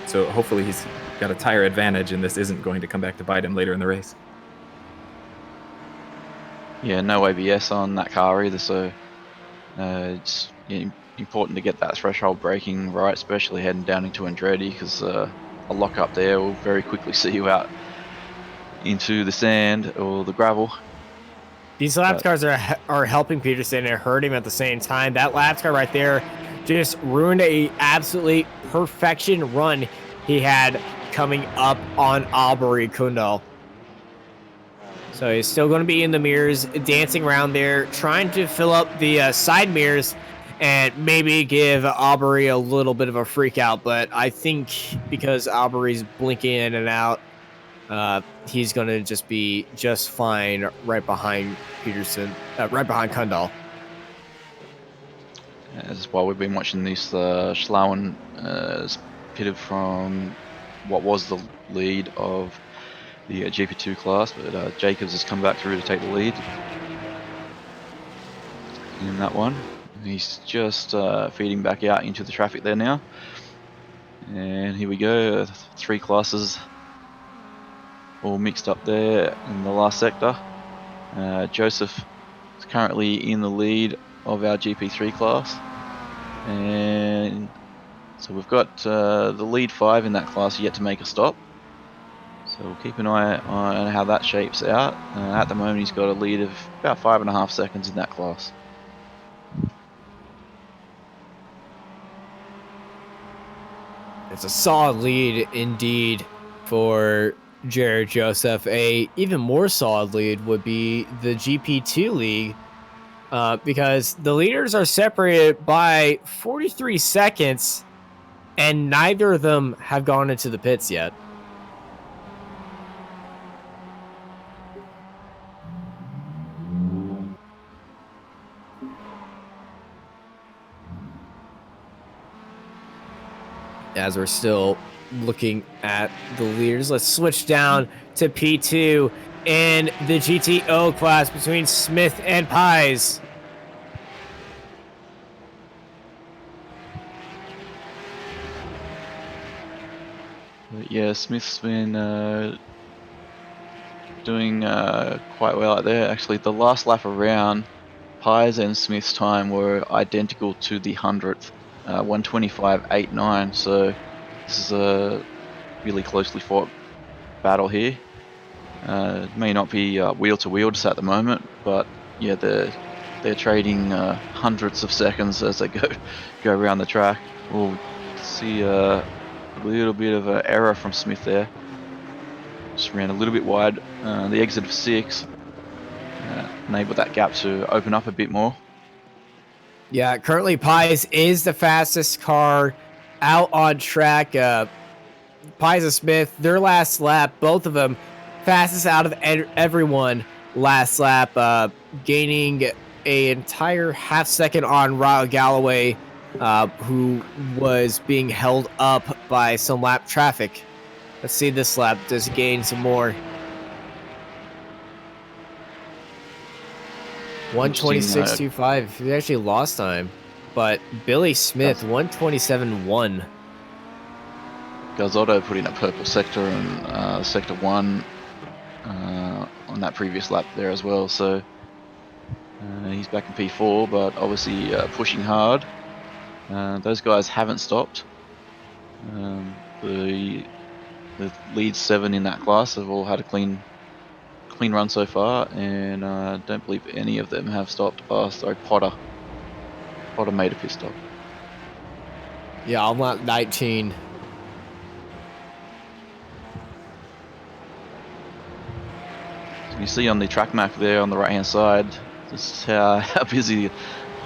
So hopefully he's got a tire advantage, and this isn't going to come back to bite him later in the race. Yeah, no ABS on that car either, so it's important to get that threshold braking right, especially heading down into Andretti, because a lock up there will very quickly see you out into the sand or the gravel. These lap cars are helping Peterson and hurting him at the same time. That lap car right there just ruined a absolutely perfection run he had coming up on Aubrey Kundal. So he's still going to be in the mirrors, dancing around there, trying to fill up the side mirrors and maybe give Aubrey a little bit of a freak out. But I think because Aubrey's blinking in and out, he's going to just be just fine right behind Peterson, right behind Kundal. That's why we've been watching this Schlauen pitted from what was the lead of the GP2 class, but Jacobs has come back through to take the lead in that one. He's just feeding back out into the traffic there now. And here we go, 3 classes all mixed up there in the last sector. Joseph is currently in the lead of our GP3 class. And so we've got the lead 5 in that class yet to make a stop. So we'll keep an eye on how that shapes out. At the moment, he's got a lead of about 5.5 seconds in that class. It's a solid lead indeed for Jared Joseph. A even more solid lead would be the GP2 league, because the leaders are separated by 43 seconds, and neither of them have gone into the pits yet. As we're still looking at the leaders, let's switch down to P2 in the GTO class between Smith and Pies. But yeah, Smith's been doing quite well out there. Actually, the last lap around, Pies and Smith's time were identical to the 100th, 125.89. So this is a really closely fought battle here. It may not be wheel to wheel just at the moment, but yeah, they're trading hundreds of seconds as they go around the track. We'll see a little bit of an error from Smith there. Just ran a little bit wide. The exit of 6 enabled that gap to open up a bit more. Yeah, currently Pies is the fastest car out on track. Pies and Smith, their last lap, both of them fastest out of everyone last lap, gaining an entire half second on Ryle Galloway, who was being held up by some lap traffic. Let's see this lap. Does he gain some more? 126.25. He actually lost time. But Billy Smith, 127.1. Gazzotto put in a purple sector and sector 1 on that previous lap there as well. So he's back in P4, but obviously pushing hard. Those guys haven't stopped. The lead 7 in that class have all had a clean run so far, and I don't believe any of them have stopped. Oh, sorry, Potter made a pit stop. Yeah, on lap 19. So you see on the track map there on the right hand side, just how busy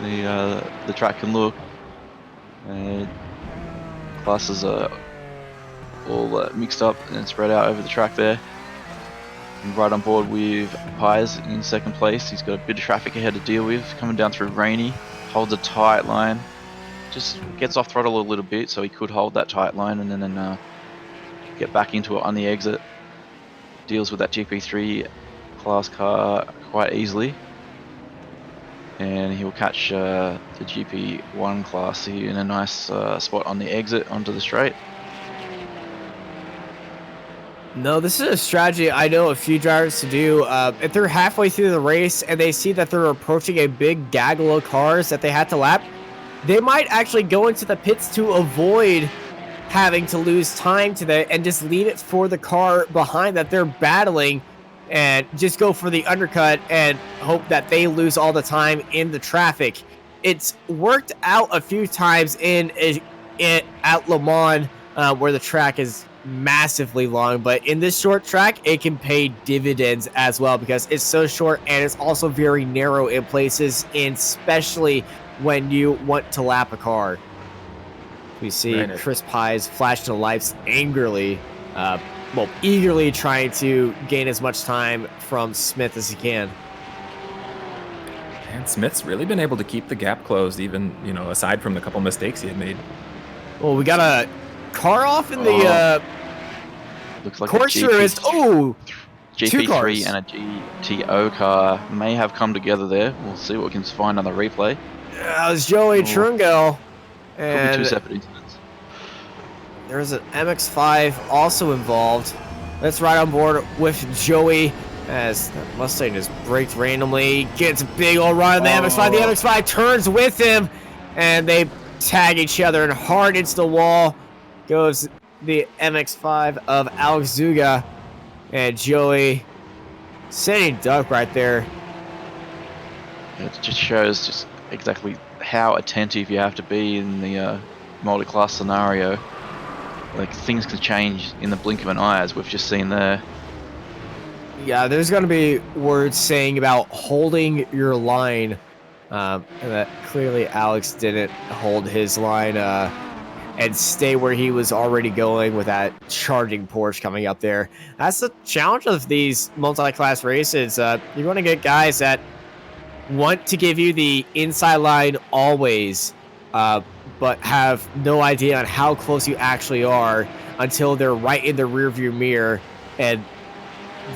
the track can look. Classes are all mixed up and spread out over the track there. And right on board with Pies in second place. He's got a bit of traffic ahead to deal with, coming down through Rainy, holds a tight line, just gets off throttle a little bit, so he could hold that tight line and then get back into it on the exit. Deals with that GP3 class car quite easily, and he'll catch the GP1 class here in a nice spot on the exit onto the straight. No, this is a strategy I know a few drivers to do. If they're halfway through the race and they see that they're approaching a big gaggle of cars that they had to lap, they might actually go into the pits to avoid having to lose time to that and just leave it for the car behind that they're battling, and just go for the undercut and hope that they lose all the time in the traffic. It's worked out a few times at Le Mans, where the track is massively long, but in this short track it can pay dividends as well, because it's so short and it's also very narrow in places, and especially when you want to lap a car. We see Chris Pies flashing the lights angrily, eagerly trying to gain as much time from Smith as he can. And Smith's really been able to keep the gap closed, even, aside from the couple mistakes he had made. Well, we got a car off in the looks like course tourist. Oh, GP3 and a GTO car may have come together there. We'll see what we can find on the replay. It was Joey Trungell. And could be 2 separate incidents. There's an MX-5 also involved. Let's ride on board with Joey as that Mustang just braked randomly. Gets a big old run on the MX-5. The MX-5 turns with him, and they tag each other and hard into the wall goes the MX-5 of Alex Zuga. And Joey sitting duck right there. It just shows just exactly how attentive you have to be in the multi-class scenario. Like, things can change in the blink of an eye, as we've just seen there. Yeah, there's going to be words saying about holding your line. And that clearly Alex didn't hold his line and stay where he was already going with that charging Porsche coming up there. That's the challenge of these multi-class races. You're going to get guys that want to give you the inside line always, but have no idea on how close you actually are until they're right in the rearview mirror and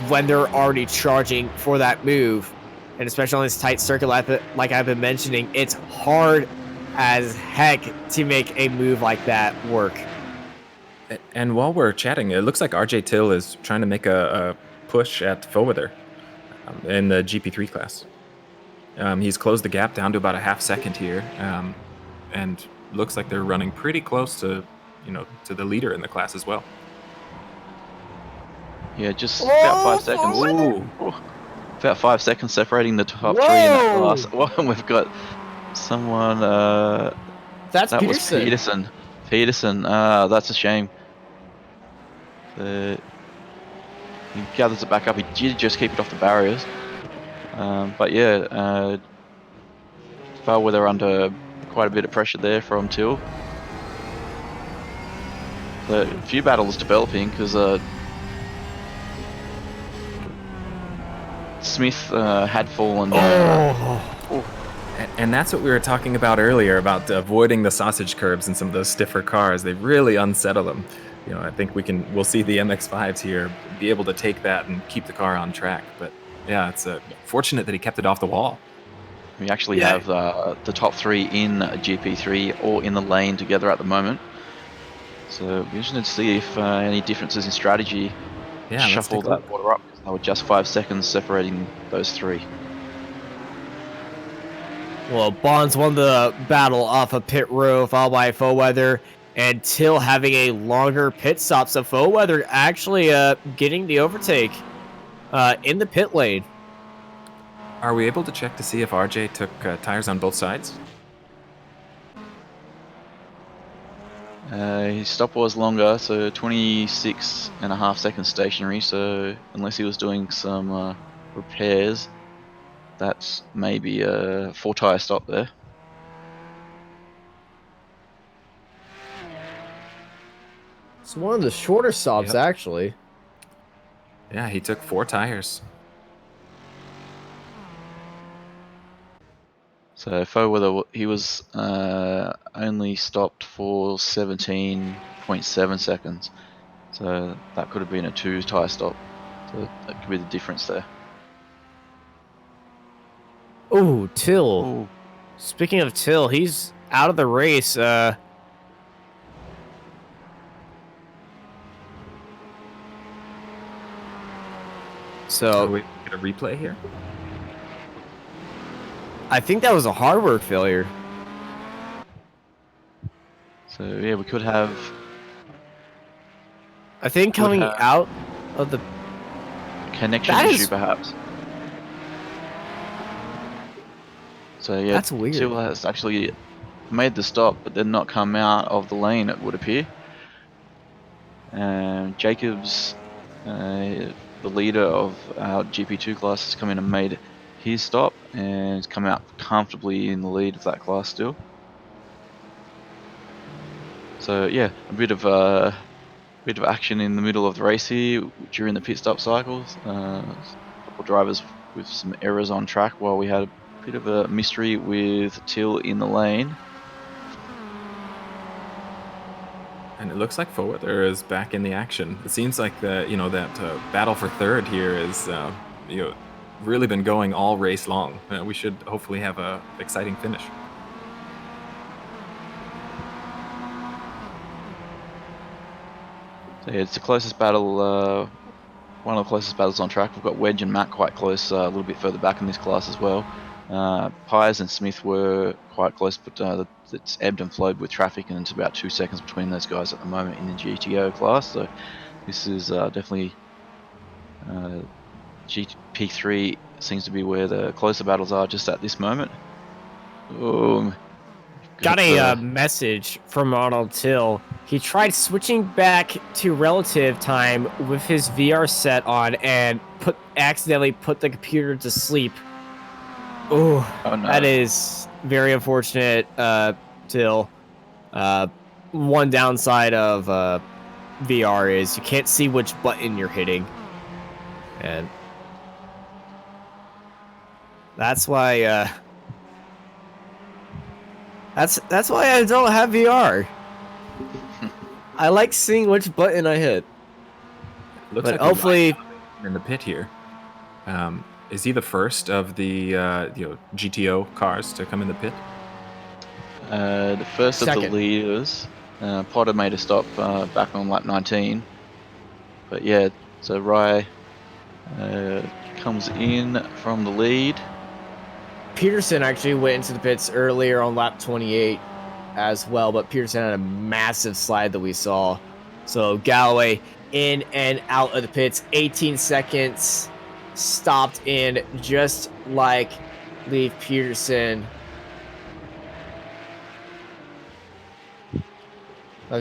when they're already charging for that move. And especially on this tight circuit, like I've been mentioning, it's hard as heck to make a move like that work. And while we're chatting, it looks like RJ Till is trying to make a push at Foweather in the GP3 class. He's closed the gap down to about a half second here, and looks like they're running pretty close to, to the leader in the class as well. Yeah, just about 5 seconds. Ooh. About 5 seconds separating the top three in that class. Well, we've got someone. That's that was Peterson. Peterson. That's a shame. He gathers it back up. He did just keep it off the barriers. But yeah, Bellwether under quite a bit of pressure there from Till. So a few battles developing because Smith had fallen. And that's what we were talking about earlier, about avoiding the sausage curbs in some of those stiffer cars. They really unsettle them. I think we'll see the MX-5s here be able to take that and keep the car on track. But yeah, it's fortunate that he kept it off the wall. We actually have the top three in GP3 all in the lane together at the moment. So we're interested to see if any differences in strategy shuffle that order up. They were just 5 seconds separating those three. Well, Bonds won the battle off of pit row, followed by Foweather, and Till having a longer pit stop. So Foweather actually getting the overtake in the pit lane. Are we able to check to see if RJ took tires on both sides? His stop was longer, so 26.5 seconds stationary. So unless he was doing some repairs, that's maybe a 4-tire stop there. It's one of the shorter stops, actually. Yeah, he took 4 tires. So Foweather, he was only stopped for 17.7 seconds. So that could have been a 2-tire stop. So that could be the difference there. Oh, Till. Ooh. Speaking of Till, he's out of the race. So are we get a replay here? I think that was a hardware failure. So yeah, we could have. I think coming out of the connection issue, perhaps. So yeah, that's weird. Till has actually made the stop, but then not come out of the lane, it would appear. Jacobs, the leader of our GP2 class, has come in and made his stop, and has come out comfortably in the lead of that class still. So yeah, a bit of action in the middle of the race here during the pit stop cycles. A couple of drivers with some errors on track, while we had a bit of a mystery with Till in the lane. And it looks like Foweather is back in the action. It seems like that battle for third here is really been going all race long. We should hopefully have a exciting finish. So yeah, it's the closest battle, one of the closest battles on track. We've got Wedge and Matt quite close, a little bit further back in this class as well. Pies and Smith were quite close, but it's ebbed and flowed with traffic, and it's about 2 seconds between those guys at the moment in the GTO class. So this is definitely GP3 seems to be where the closer battles are just at this moment. Got a message from Arnold Till. He tried switching back to relative time with his VR set on and accidentally put the computer to sleep. Ooh, Oh no. that is very unfortunate, Till. One downside of VR is you can't see which button you're hitting. And that's why that's why I don't have VR. I like seeing which button I hit. Looks but like hopefully in the pit here. Is he the first of the GTO cars to come in the pit? The first of the Second. leaders. Potter made a stop back on lap 19. But yeah, so Rye comes in from the lead. Peterson actually went into the pits earlier on lap 28 as well, but Peterson had a massive slide that we saw. So Galloway in and out of the pits, 18 seconds, stopped in just like Leif Peterson.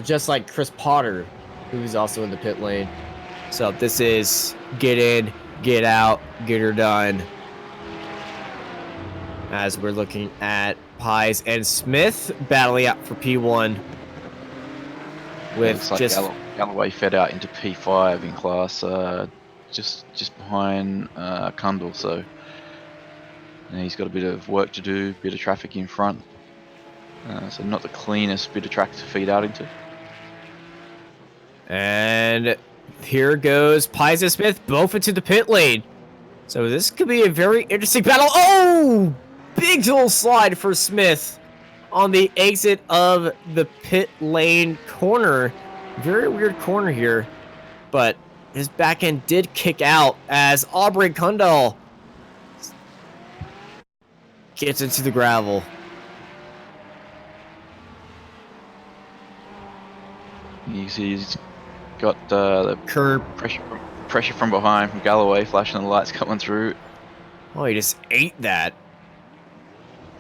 Just like Chris Potter, who's also in the pit lane. So this is get in, get out, get her done. As we're looking at Pies and Smith battling out for P1. With Looks just like Galloway fed out into P5 in class, just behind Kundal. So he's got a bit of work to do, a bit of traffic in front. So not the cleanest bit of track to feed out into. And here goes Pies and Smith both into the pit lane. So this could be a very interesting battle. Oh! Big old slide for Smith on the exit of the pit lane corner. Very weird corner here. But his back end did kick out as Aubrey Kundal gets into the gravel. You see he's got the Curb pressure from behind from Galloway, flashing the lights coming through. Oh, he just ate that.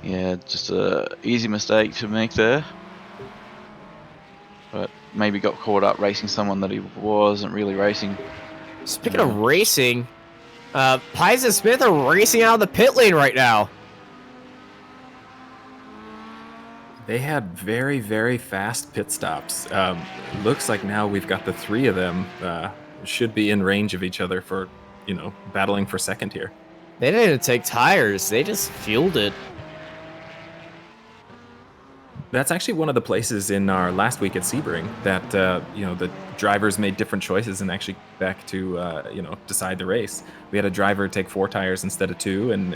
Yeah, just a easy mistake to make there. But maybe got caught up racing someone that he wasn't really racing. Speaking of racing, Pies and Smith are racing out of the pit lane right now. They had very, very fast pit stops. Looks like now we've got the three of them should be in range of each other for, battling for second here. They didn't even take tires. They just fueled it. That's actually one of the places in our last week at Sebring that, the drivers made different choices and actually back to, decide the race. We had a driver take 4 tires instead of 2, and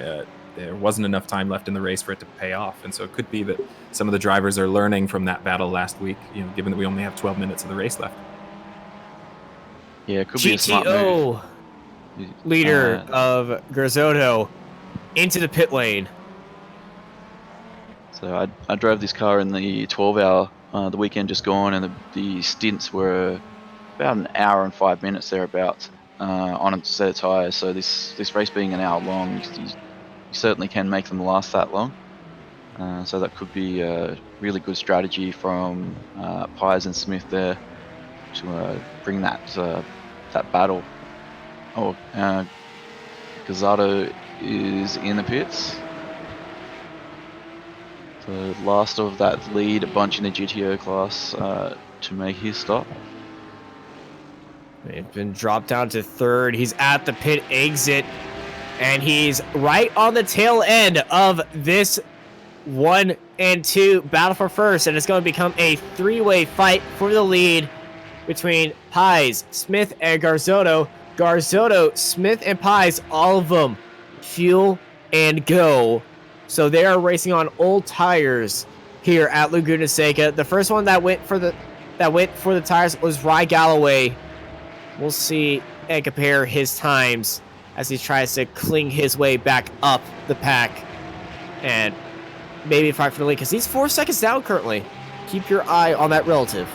there wasn't enough time left in the race for it to pay off. And so it could be that some of the drivers are learning from that battle last week, given that we only have 12 minutes of the race left. Yeah, it could be a smart move. GTO leader of Garzotto into the pit lane. So I drove this car in the 12-hour, the weekend just gone, and the stints were about an hour and 5 minutes thereabouts on a set of tyres. So this race being an hour long, you certainly can make them last that long. So that could be a really good strategy from Pies and Smith there to bring that battle. Oh, Gazzardo is in the pits. The last of that lead bunch in the GTO class to make his stop. They've been dropped down to third. He's at the pit exit, and he's right on the tail end of this 1 and 2 battle for first, and it's going to become a 3-way fight for the lead between Pies, Smith, and Garzotto. Garzotto, Smith, and Pies, all of them fuel and go. So they are racing on old tires here at Laguna Seca. The first one that went for the tires was Rye Galloway. We'll see and compare his times as he tries to cling his way back up the pack and maybe fight for the lead, because he's 4 seconds down currently. Keep your eye on that relative.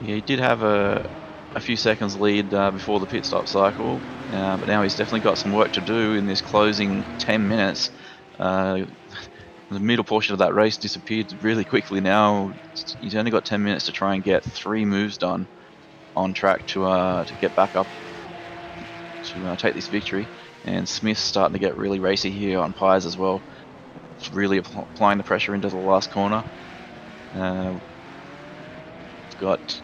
Yeah, he did have a a few seconds lead before the pit stop cycle, but now he's definitely got some work to do in this closing 10 minutes. The middle portion of that race disappeared really quickly now. He's only got 10 minutes to try and get 3 moves done on track to get back up to take this victory. And Smith's starting to get really racy here on Pies as well. It's really applying the pressure into the last corner. We've got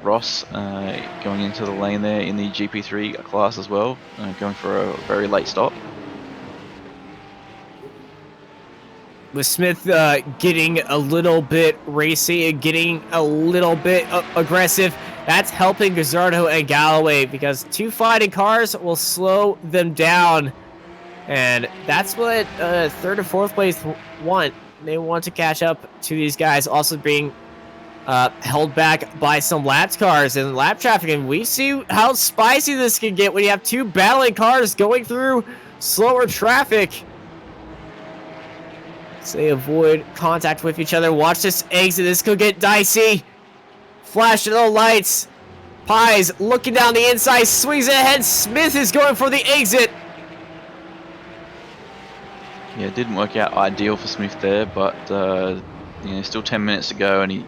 Ross going into the lane there in the GP3 class as well, going for a very late stop. With Smith getting a little bit racy and getting a little bit aggressive, that's helping Gazzardo and Galloway, because 2 fighting cars will slow them down. And that's what 3rd and 4th place want. They want to catch up to these guys, also being held back by some lapped cars and lap traffic. And we see how spicy this can get when you have 2 battling cars going through slower traffic. So they avoid contact with each other. Watch this exit. This could get dicey. Flashing the lights. Pies looking down the inside, swings ahead. Smith is going for the exit. Yeah, it didn't work out ideal for Smith there, but still 10 minutes to go, and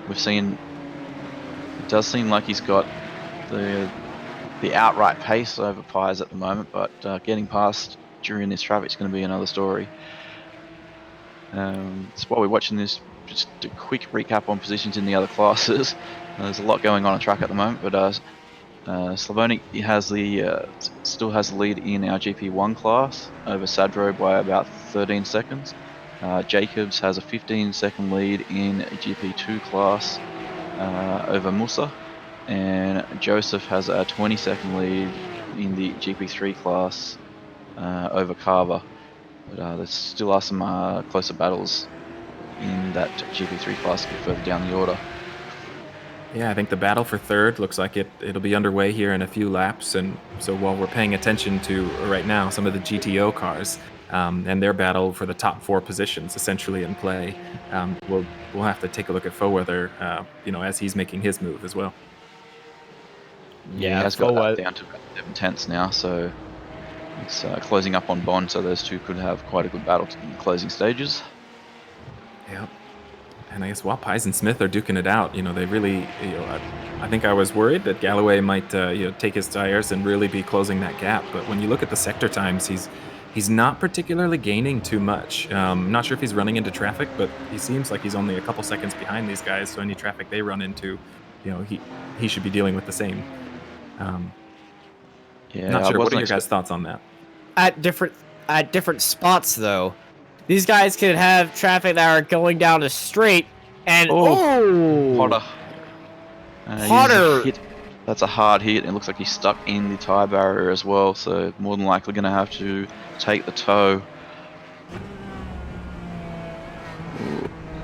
we've seen it does seem like he's got the outright pace over Pies at the moment, but getting past during this traffic is going to be another story. So while we're watching this, just a quick recap on positions in the other classes. There's a lot going on track at the moment, but Slavonic still has the lead in our GP1 class over Sadro by about 13 seconds. Jacobs has a 15-second lead in GP2 class over Musa, and Joseph has a 20-second lead in the GP3 class over Carver. But there still are some closer battles in that GP3 class a bit further down the order. Yeah, I think the battle for 3rd looks like it'll be underway here in a few laps. And so while we're paying attention to, right now, some of the GTO cars and their battle for the top 4 positions essentially in play, we'll have to take a look at Foweather, as he's making his move as well. Yeah, he has got that down to about 7 tenths now, so it's closing up on Bond, so those two could have quite a good battle in the closing stages. Yep. And I guess while Pies and Smith are duking it out, they really, I think I was worried that Galloway might, take his tires and really be closing that gap. But when you look at the sector times, he's not particularly gaining too much. Not sure if he's running into traffic, but he seems like he's only a couple seconds behind these guys. So any traffic they run into, he should be dealing with the same. Yeah, not sure. What are your guys' thoughts on that? At different spots, though, these guys could have traffic that are going down a straight, and Potter. Potter. That's a hard hit. It looks like he's stuck in the tyre barrier as well, so more than likely going to have to take the tow.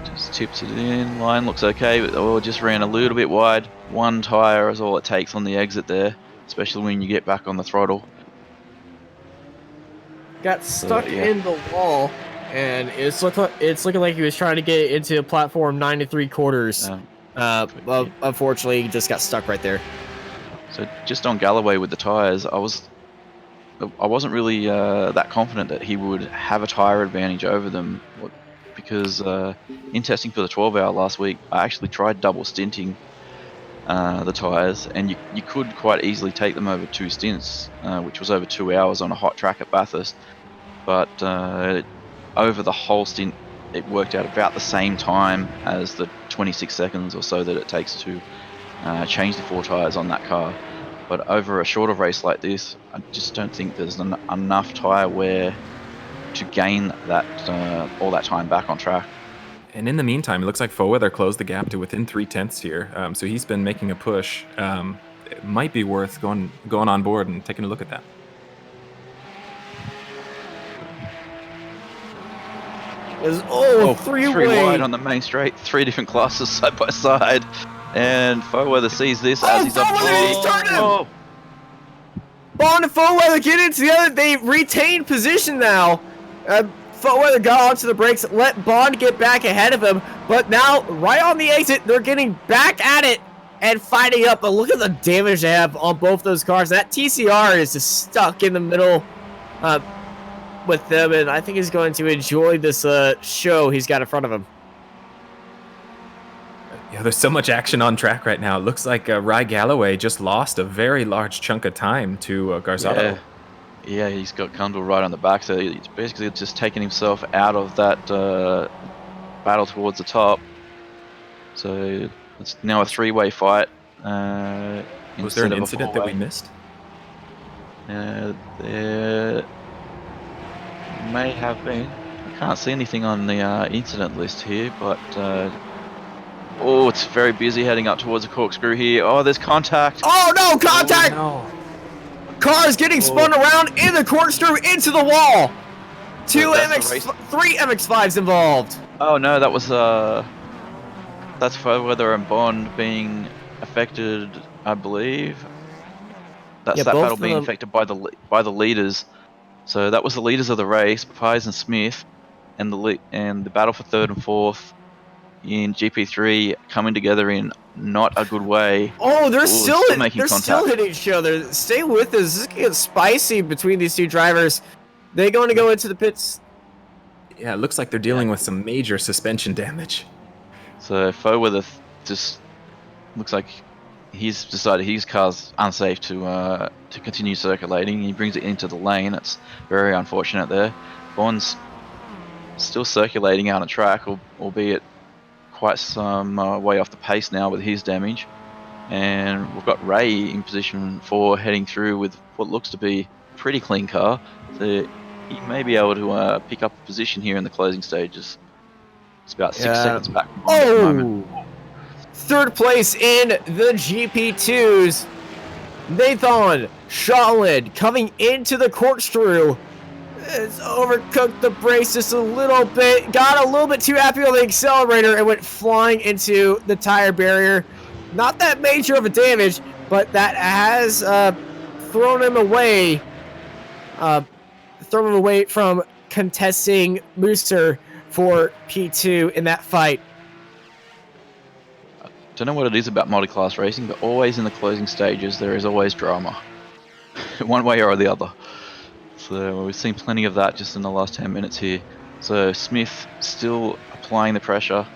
Just tips it in. Line looks okay, but just ran a little bit wide. 1 tyre is all it takes on the exit there, especially when you get back on the throttle. Got stuck in the wall, and it's looking like he was trying to get into platform 9 3/4. Unfortunately, he just got stuck right there. So just on Galloway with the tyres, I wasn't really that confident that he would have a tyre advantage over them, because in testing for the 12-hour last week, I actually tried double stinting the tyres, and you could quite easily take them over 2 stints, which was over 2 hours on a hot track at Bathurst. But over the whole stint, it worked out about the same time as the 26 seconds or so that it takes to change the 4 tyres on that car. But over a shorter race like this, I just don't think there's enough tyre wear to gain that all that time back on track. And in the meantime, it looks like Foweather closed the gap to within 3 tenths here. So he's been making a push. It might be worth going on board and taking a look at that. Three wide on the main straight. 3 different classes side by side. And Foweather sees this as his opportunity. Bond and Foweather get it together. They retain position now. Foweather got onto the brakes, let Bond get back ahead of him, but now, right on the exit, they're getting back at it. and fighting up. But look at the damage they have on both those cars. That TCR is just stuck in the middle with them, and I think he's going to enjoy this show he's got in front of him. Yeah, there's so much action on track right now. It looks like Rye Galloway just lost a very large chunk of time to Garzado. Yeah, he's got Kundal right on the back, so he's basically just taking himself out of that battle towards the top. So it's now a three-way fight. Was there an incident that we missed? There may have been. I can't see anything on the incident list here, but oh, it's very busy heading up towards the corkscrew here. Oh, there's contact. Oh no, contact! Oh, no. Cars getting spun around in the corkscrew into the wall. Three MX-5s involved. Oh no, that was that's Fairweather and Bond being affected, I believe. That's that battle being affected by the leaders. So that was the leaders of the race, Pies and Smith, and the battle for third and fourth in GP3 coming together in not a good way. Oh, they're still hitting each other. Stay with us. This is getting spicy between these two drivers. They're going to go into the pits. Yeah, it looks like they're dealing with some major suspension damage. So Fairweather just looks like he's decided his car's unsafe to continue circulating. He brings it into the lane. That's very unfortunate there. Bond's still circulating out on track, albeit quite some way off the pace now with his damage. And we've got Ray in position 4 heading through with what looks to be a pretty clean car. So he may be able to pick up a position here in the closing stages. It's about 6 seconds back from Bond at the moment. Third place in the GP2s. Nathan Shawland coming into the corkscrew. It's overcooked the brakes just a little bit. Got a little bit too happy on the accelerator and went flying into the tire barrier. Not that major of a damage, but that has thrown him away. Thrown him away from contesting Mooster for P2 in that fight. Don't know what it is about multi-class racing, but always in the closing stages there is always drama, one way or the other. So we've seen plenty of that just in the last 10 minutes here. So Smith still applying the pressure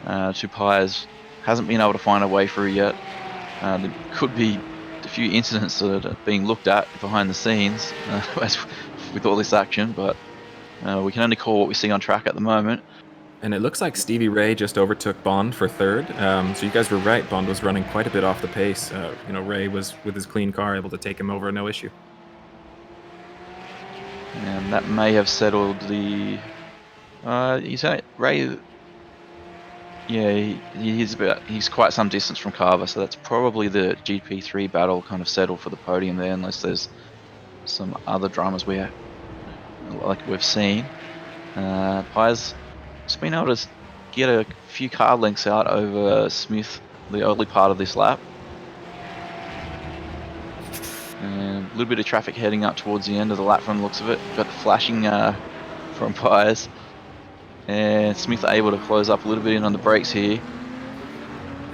to Pies, hasn't been able to find a way through yet. There could be a few incidents that are being looked at behind the scenes as with all this action, but we can only call what we see on track at the moment. And it looks like Stevie Ray just overtook Bond for third. So you guys were right. Bond was running quite a bit off the pace. Ray was, with his clean car, able to take him over no issue. And that may have settled the... Ray... Yeah, he's quite some distance from Carver, so that's probably the GP3 battle kind of settled for the podium there, unless there's some other dramas we've seen. Pies just been able to get a few car lengths out over Smith the early part of this lap. And a little bit of traffic heading up towards the end of the lap from the looks of it. Got the flashing from Pies. And Smith able to close up a little bit in on the brakes here.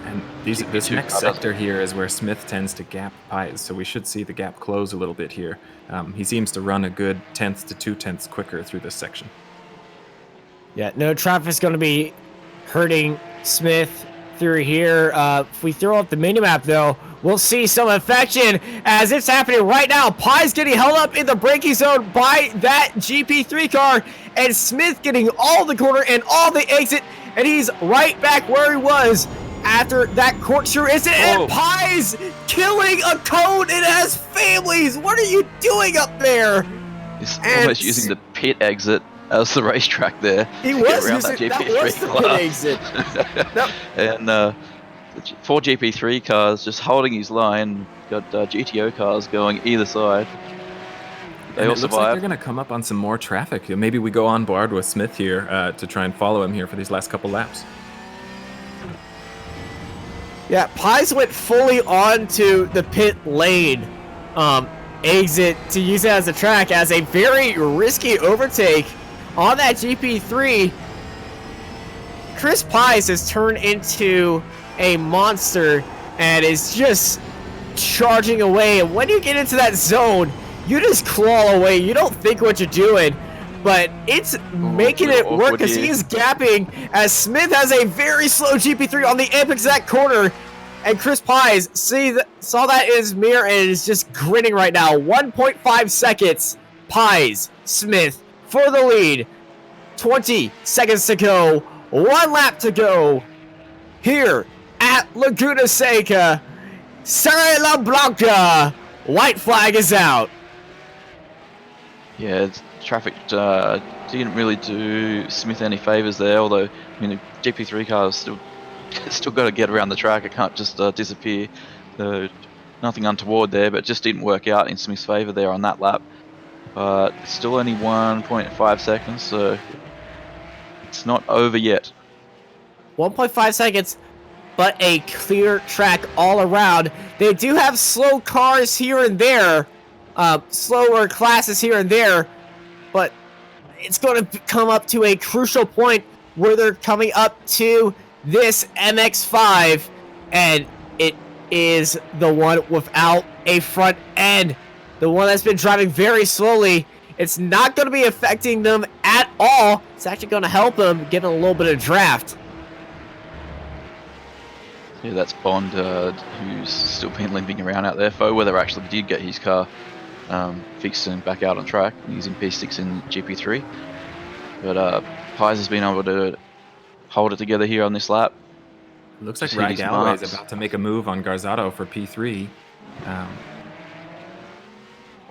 And this next sector here is where Smith tends to gap Pies, so we should see the gap close a little bit here. He seems to run a good 1/10 to 2/10 quicker through this section. Yeah, no traffic's going to be hurting Smith through here. If we throw up the minimap, though, we'll see some infection as it's happening right now. Pies getting held up in the braking zone by that GP3 car, and Smith getting all the corner and all the exit, and he's right back where he was after that corkscrew incident. And Pies killing a cone. It has families. What are you doing up there? He's almost using the pit exit as the racetrack there. He was using that was the pit exit. And 4 GP3 cars just holding his line. Got GTO cars going either side. They all looks like they're going to come up on some more traffic. Maybe we go on board with Smith here to try and follow him here for these last couple laps. Yeah, Pies went fully onto the pit lane exit to use it as a track as a very risky overtake on that GP3. Chris Pies has turned into a monster and is just charging away. And when you get into that zone, you just claw away. You don't think what you're doing, but it's making it work because he is gapping as Smith has a very slow GP3 on the ApexRac corner. And Chris Pies saw that in his mirror and is just grinning right now. 1.5 seconds. Pies, Smith for the lead. 20 seconds to go. 1 lap to go. Here at Laguna Seca. Serra La Blanca. White flag is out. Yeah, traffic didn't really do Smith any favors there. Although, I mean, the GP3 car is still got to get around the track. It can't just disappear. So nothing untoward there, but it just didn't work out in Smith's favor there on that lap. But still only 1.5 seconds, so it's not over yet. 1.5 seconds, but a clear track all around. They do have slow cars here and there, slower classes here and there, but it's going to come up to a crucial point where they're coming up to this MX-5, and it is the one without a front end, the one that's been driving very slowly. It's not going to be affecting them at all. It's actually going to help them get a little bit of draft. Yeah, that's Bond, who's still been limping around out there. Weather actually did get his car fixed and back out on track. He's in P6 in GP3. But Pies has been able to hold it together here on this lap. Looks like Ryan Galloway is about to make a move on Garzato for P3.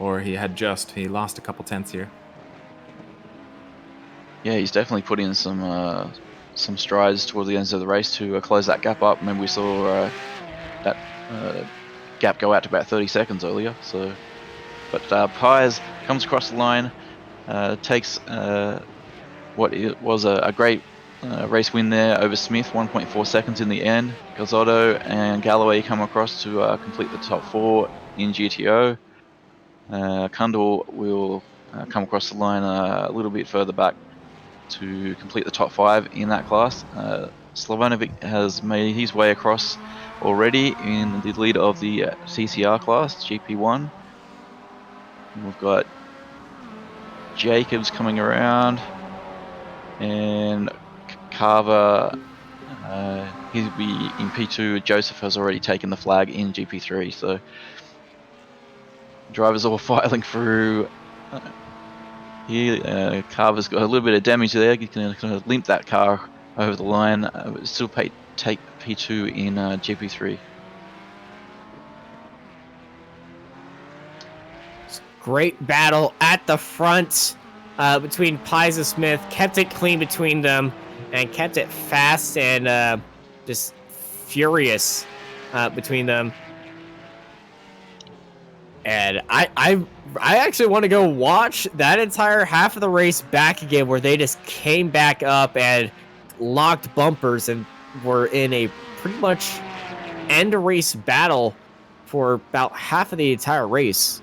Or he lost a couple tenths here. Yeah, he's definitely put in some strides towards the ends of the race to close that gap up. Remember, we saw that gap go out to about 30 seconds earlier. So, but Pies comes across the line, takes what was a great race win there over Smith, 1.4 seconds in the end. Garzato and Galloway come across to complete the top 4 in GTO. Kundal will come across the line a little bit further back to complete the top 5 in that class. Slovanovic has made his way across already in the lead of the CCR class, GP1. And we've got Jacobs coming around, and Carver, he'll be in P2. Joseph has already taken the flag in GP3, so drivers all filing through. Here, Carver's got a little bit of damage there. He's going to limp that car over the line, but still take P2 in GP3. Great battle at the front between Pies and Smith. Kept it clean between them and kept it fast and just furious between them. And I actually want to go watch that entire half of the race back again, where they just came back up and locked bumpers and were in a pretty much end race battle for about half of the entire race.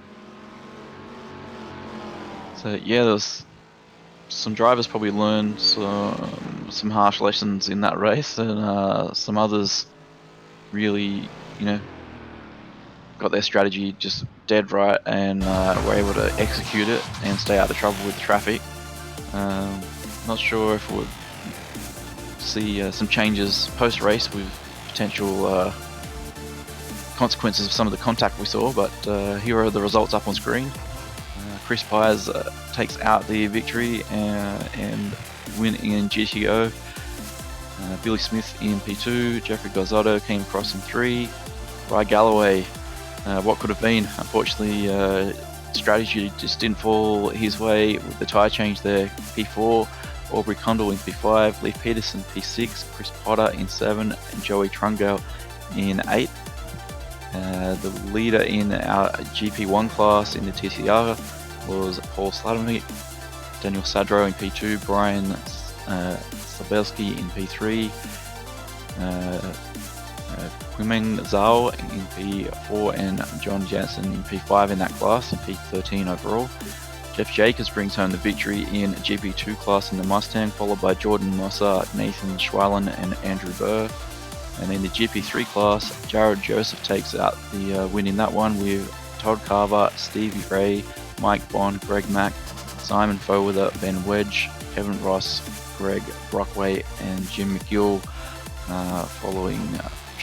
So yeah, there's some drivers probably learned some harsh lessons in that race, and some others really, got their strategy just dead right and were able to execute it and stay out of trouble with the traffic. Not sure if we'll see some changes post-race with potential consequences of some of the contact we saw, but here are the results up on screen. Chris Pies takes out the victory and win in GTO. Billy Smith in P2, Jeffrey Garzato came across in 3. Ryan Galloway, what could have been, unfortunately, strategy just didn't fall his way with the tyre change there. P4, Aubrey Kundal in P5, Leif Peterson P6, Chris Potter in 7, and Joey Trungale in 8. The leader in our GP1 class in the TCR was Paul Sladomic, Daniel Sadro in P2, Brian Sabelski in P3, Quimeng Zhao in P4, and John Jansen in P5 in that class, and P13 overall. Jeff Jacobs brings home the victory in GP2 class in the Mustang, followed by Jordan Mossa, Nathan Schwalen, and Andrew Burr. And in the GP3 class, Jared Joseph takes out the win in that one with Todd Carver, Stevie Ray, Mike Bond, Greg Mack, Simon Fowither, Ben Wedge, Kevin Ross, Greg Brockway, and Jim McGill following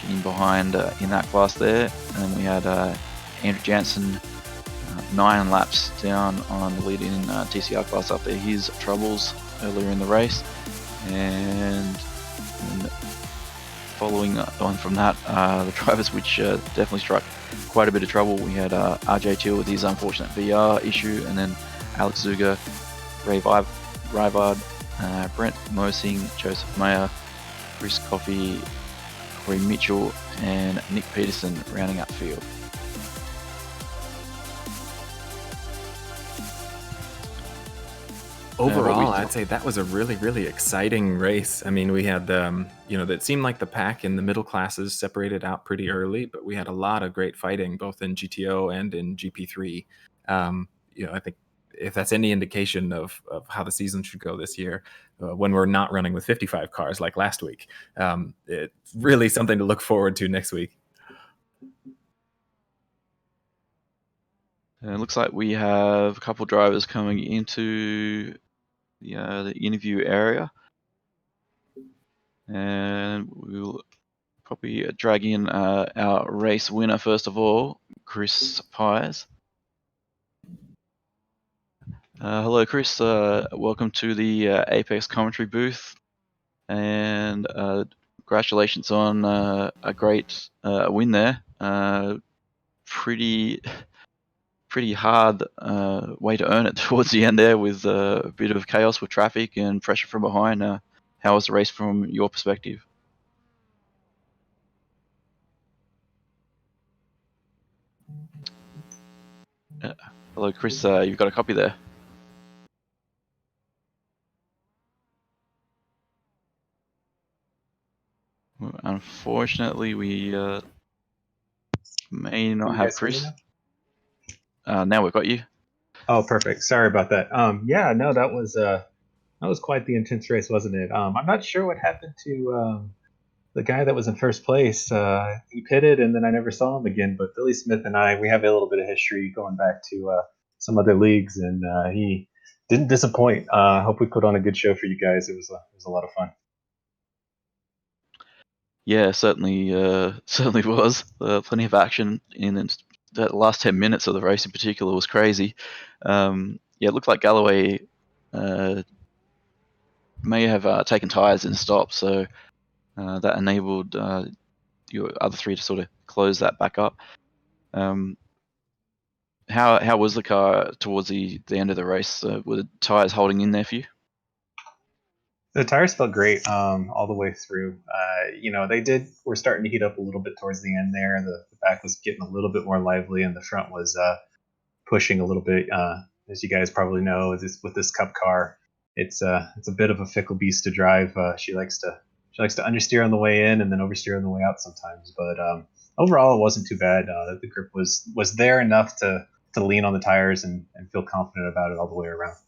in behind in that class there. And then we had Andrew Jansen 9 laps down on the lead in TCR class after his troubles earlier in the race. And following on from that, the drivers which definitely struck quite a bit of trouble. We had RJ Till with his unfortunate VR issue, and then Alex Zuger, Ray Rivard, Brent Mosing, Joseph Mayer, Chris Coffey, Corey Mitchell, and Nick Peterson rounding up the field. Overall, I'd say that was a really, really exciting race. I mean, we had, it seemed like the pack in the middle classes separated out pretty early, but we had a lot of great fighting, both in GTO and in GP3. I think if that's any indication of how the season should go this year, when we're not running with 55 cars like last week, it's really something to look forward to next week. It looks like we have a couple drivers coming into the interview area, and we'll probably drag in our race winner first of all, Chris Pires. Hello, Chris. Welcome to the Apex commentary booth, and congratulations on a great win there. Pretty hard way to earn it towards the end there, with a bit of chaos with traffic and pressure from behind. How was the race from your perspective? Hello, Chris. You've got a copy there. Unfortunately, we may not have Chris. Now we've got you. Oh, perfect. Sorry about that. Yeah, no, that was quite the intense race, wasn't it? I'm not sure what happened to the guy that was in first place. He pitted, and then I never saw him again. But Billy Smith and we have a little bit of history going back to some other leagues, and he didn't disappoint. I hope we put on a good show for you guys. It was a lot of fun. Yeah, certainly was. Plenty of action in that last 10 minutes of the race in particular was crazy. It looked like Galloway may have taken tyres in stop, so that enabled your other three to sort of close that back up. How was the car towards the end of the race? Were the tyres holding in there for you? The tires felt great all the way through. Were starting to heat up a little bit towards the end there. The back was getting a little bit more lively, and the front was pushing a little bit. As you guys probably know, with this Cup car, it's a bit of a fickle beast to drive. She likes to understeer on the way in and then oversteer on the way out sometimes. But overall, it wasn't too bad. The grip was there enough to lean on the tires and feel confident about it all the way around.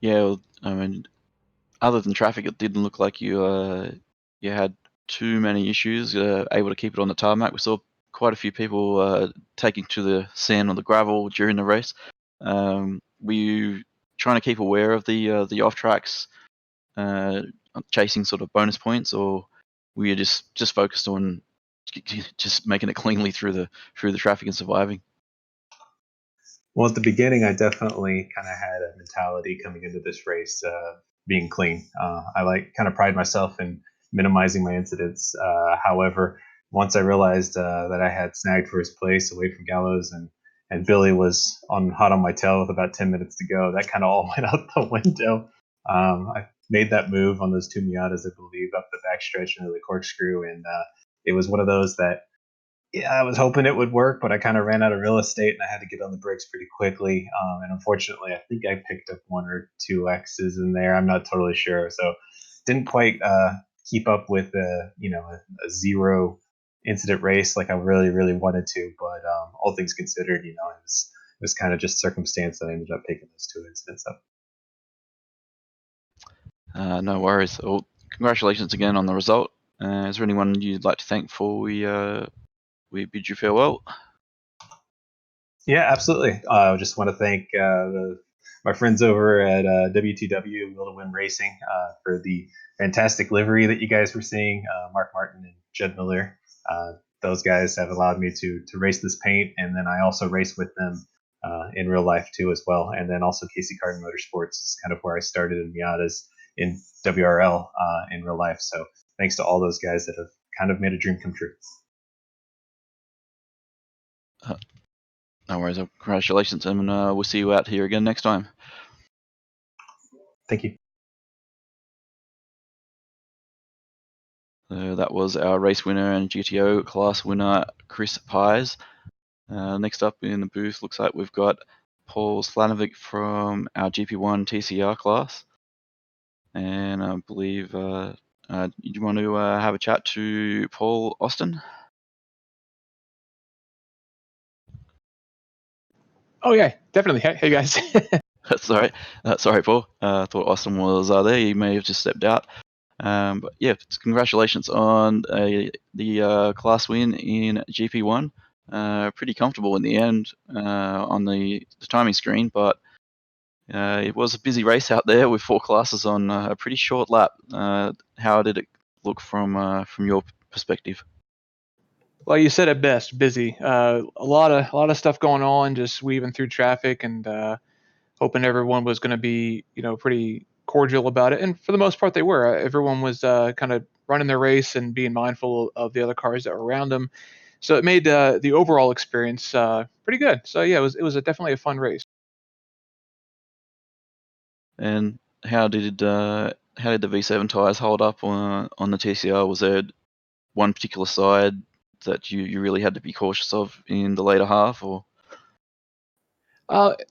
Yeah, well, I mean, other than traffic, it didn't look like you had too many issues. Able to keep it on the tarmac. We saw quite a few people taking to the sand or the gravel during the race. Were you trying to keep aware of the off tracks, chasing sort of bonus points, or were you just focused on just making it cleanly through the traffic and surviving? Well, at the beginning, I definitely kind of had a mentality coming into this race, being clean. I kind of pride myself in minimizing my incidents. However, once I realized that I had snagged first place away from Gallows, and Billy was hot on my tail with about 10 minutes to go, that kind of all went out the window. I made that move on those two Miatas, I believe, up the backstretch into the corkscrew, and it was one of those that, yeah, I was hoping it would work, but I kind of ran out of real estate and I had to get on the brakes pretty quickly. And unfortunately, I think I picked up one or two X's in there. I'm not totally sure. So didn't quite keep up with a zero incident race like I really, really wanted to. But all things considered, it was kind of just circumstance that I ended up picking those two incidents up. No worries. Well, congratulations again on the result. Is there anyone you'd like to thank before we bid you farewell? Yeah, absolutely. I just want to thank my friends over at WTW Will to Win Racing for the fantastic livery that you guys were seeing. Mark Martin and Jed Miller. Those guys have allowed me to race this paint, and then I also race with them in real life too as well. And then also Casey Carden Motorsports is kind of where I started in Miatas in WRL in real life. So thanks to all those guys that have kind of made a dream come true. No worries. Congratulations, and we'll see you out here again next time. Thank you. That was our race winner and GTO class winner, Chris Pies. Next up in the booth, looks like we've got Paul Slanovic from our GP1 TCR class. And I believe, do you want to have a chat to Paul Austin? Oh yeah, definitely. Hey guys. Sorry, Paul. I thought Austin was there. He may have just stepped out. But yeah, congratulations on the class win in GP1. Pretty comfortable in the end on the timing screen, but it was a busy race out there with 4 classes on a pretty short lap. How did it look from your perspective? Well, you said it best. Busy. A lot of stuff going on. Just weaving through traffic and hoping everyone was going to be pretty cordial about it. And for the most part, they were. Everyone was kind of running their race and being mindful of the other cars that were around them. So it made the overall experience pretty good. So yeah, it was definitely a fun race. And how did the V7 tires hold up on the TCR? Was there one particular side that you really had to be cautious of in the later half, or?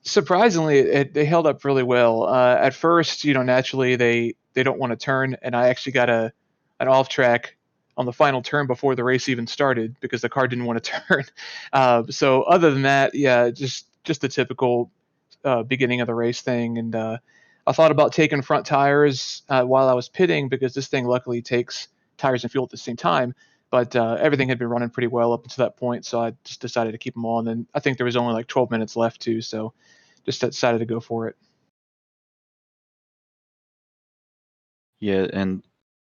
Surprisingly, they held up really well. At first, naturally they don't want to turn, and I actually got an off track on the final turn before the race even started because the car didn't want to turn. So other than that, yeah, just the typical beginning of the race thing. And I thought about taking front tires while I was pitting because this thing luckily takes tires and fuel at the same time. But everything had been running pretty well up until that point, so I just decided to keep them on. And I think there was only like 12 minutes left too, so just decided to go for it. Yeah, and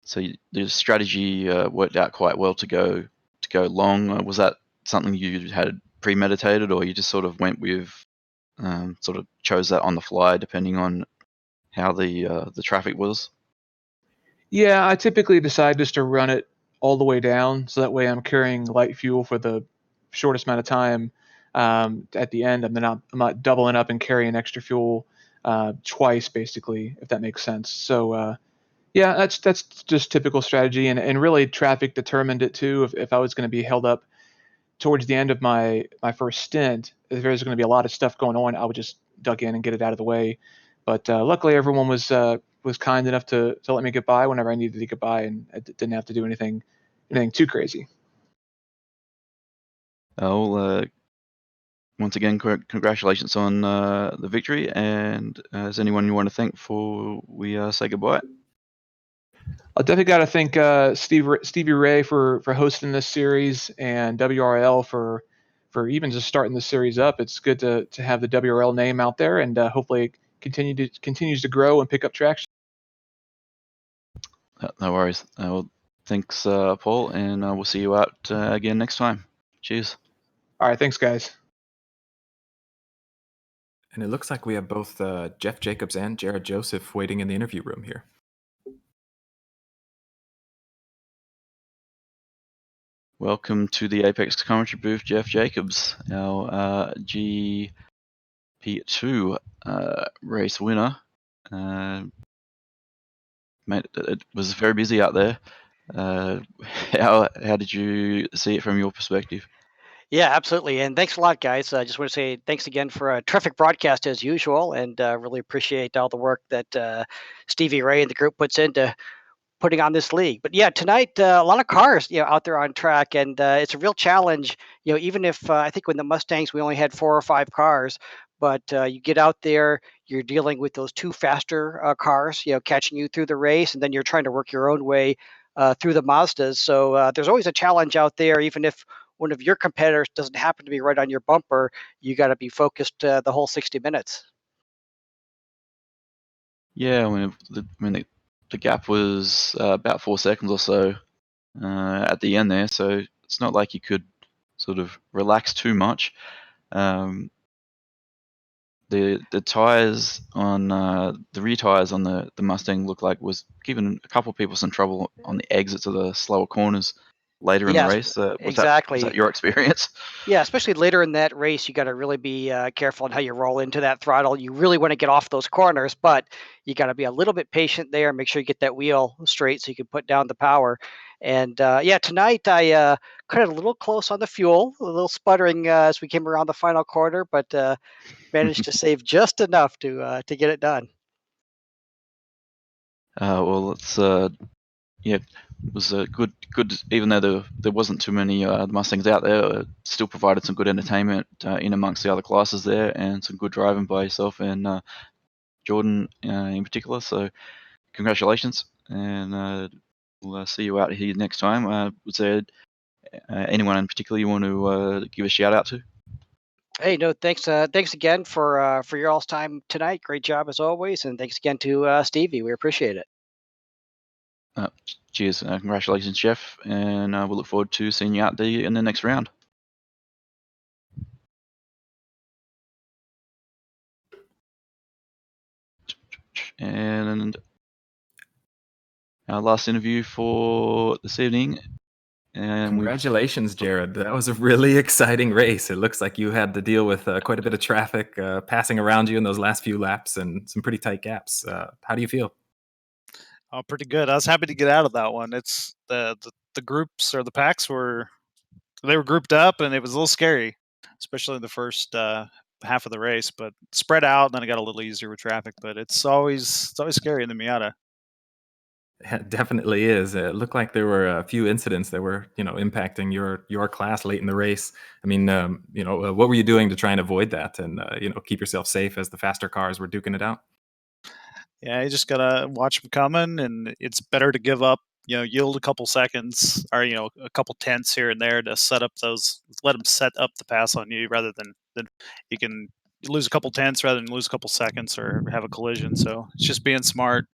so the strategy worked out quite well to go long. Was that something you had premeditated, or you just sort of went with sort of chose that on the fly depending on how the traffic was? Yeah, I typically decide just to run it all the way down, so that way I'm carrying light fuel for the shortest amount of time. At the end, I'm not doubling up and carrying extra fuel twice, basically, if that makes sense. So yeah, that's just typical strategy, and really traffic determined it too. If I was going to be held up towards the end of my first stint, if there's going to be a lot of stuff going on, I would just duck in and get it out of the way. But luckily, everyone was kind enough to let me get by whenever I needed to get by, and I didn't have to do anything too crazy. Well, once again, congratulations on the victory. And is anyone you want to thank before we say goodbye? I definitely got to thank Stevie Ray for hosting this series, and WRL for even just starting this series up. It's good to have the WRL name out there, and hopefully it continues to grow and pick up traction. No worries. Well, thanks, Paul, and we'll see you out again next time. Cheers. All right, thanks, guys. And it looks like we have both Jeff Jacobs and Jared Joseph waiting in the interview room here. Welcome to the Apex commentary booth, Jeff Jacobs, our GP2 race winner. Mate, it was very busy out there. How did you see it from your perspective? Yeah, absolutely. And thanks a lot, guys. I just want to say thanks again for a terrific broadcast as usual, and really appreciate all the work that Stevie Ray and the group puts into putting on this league. But yeah, tonight a lot of cars, out there on track, and it's a real challenge. Even if I think when the Mustangs we only had 4 or 5 cars, But you get out there, you're dealing with those two faster cars, catching you through the race, and then you're trying to work your own way through the Mazdas. So there's always a challenge out there, even if one of your competitors doesn't happen to be right on your bumper. You got to be focused the whole 60 minutes. Yeah, the gap was about 4 seconds or so at the end there, so it's not like you could sort of relax too much. The tires on the rear tires on the Mustang looked like was giving a couple of people some trouble on the exits of the slower corners later in the Yes, race. Was exactly. that your experience? Yeah, especially later in that race, you got to really be careful on how you roll into that throttle. You really want to get off those corners, but you got to be a little bit patient there. Make sure you get that wheel straight so you can put down the power. And yeah, tonight I cut it a little close on the fuel, a little sputtering as we came around the final quarter, but managed to save just enough to get it done. Well, it's yeah, it was good. Even though there wasn't too many Mustangs out there, it still provided some good entertainment in amongst the other classes there, and some good driving by yourself and Jordan in particular. So congratulations, and we'll see you out here next time. Was there anyone in particular you want to give a shout out to? Hey, no, thanks again for your all's time tonight. Great job as always, and thanks again to Stevie. We appreciate it. Cheers, congratulations, Jeff, and we'll look forward to seeing you out there in the next round. And our last interview for this evening. And Congratulations, Jared. That was a really exciting race. It looks like you had to deal with quite a bit of traffic passing around you in those last few laps and some pretty tight gaps. How do you feel? Oh, pretty good. I was happy to get out of that one. It's the groups or the packs were grouped up, and it was a little scary, especially in the first half of the race. But spread out, and then it got a little easier with traffic. But it's always scary in the Miata. It definitely is. It looked like there were a few incidents that were, impacting your class late in the race. I mean, what were you doing to try and avoid that and, keep yourself safe as the faster cars were duking it out? Yeah, you just gotta watch them coming, and it's better to give up, yield a couple seconds or a couple tenths here and there to let them set up the pass on you, rather than you can lose a couple tenths rather than lose a couple seconds or have a collision. So it's just being smart.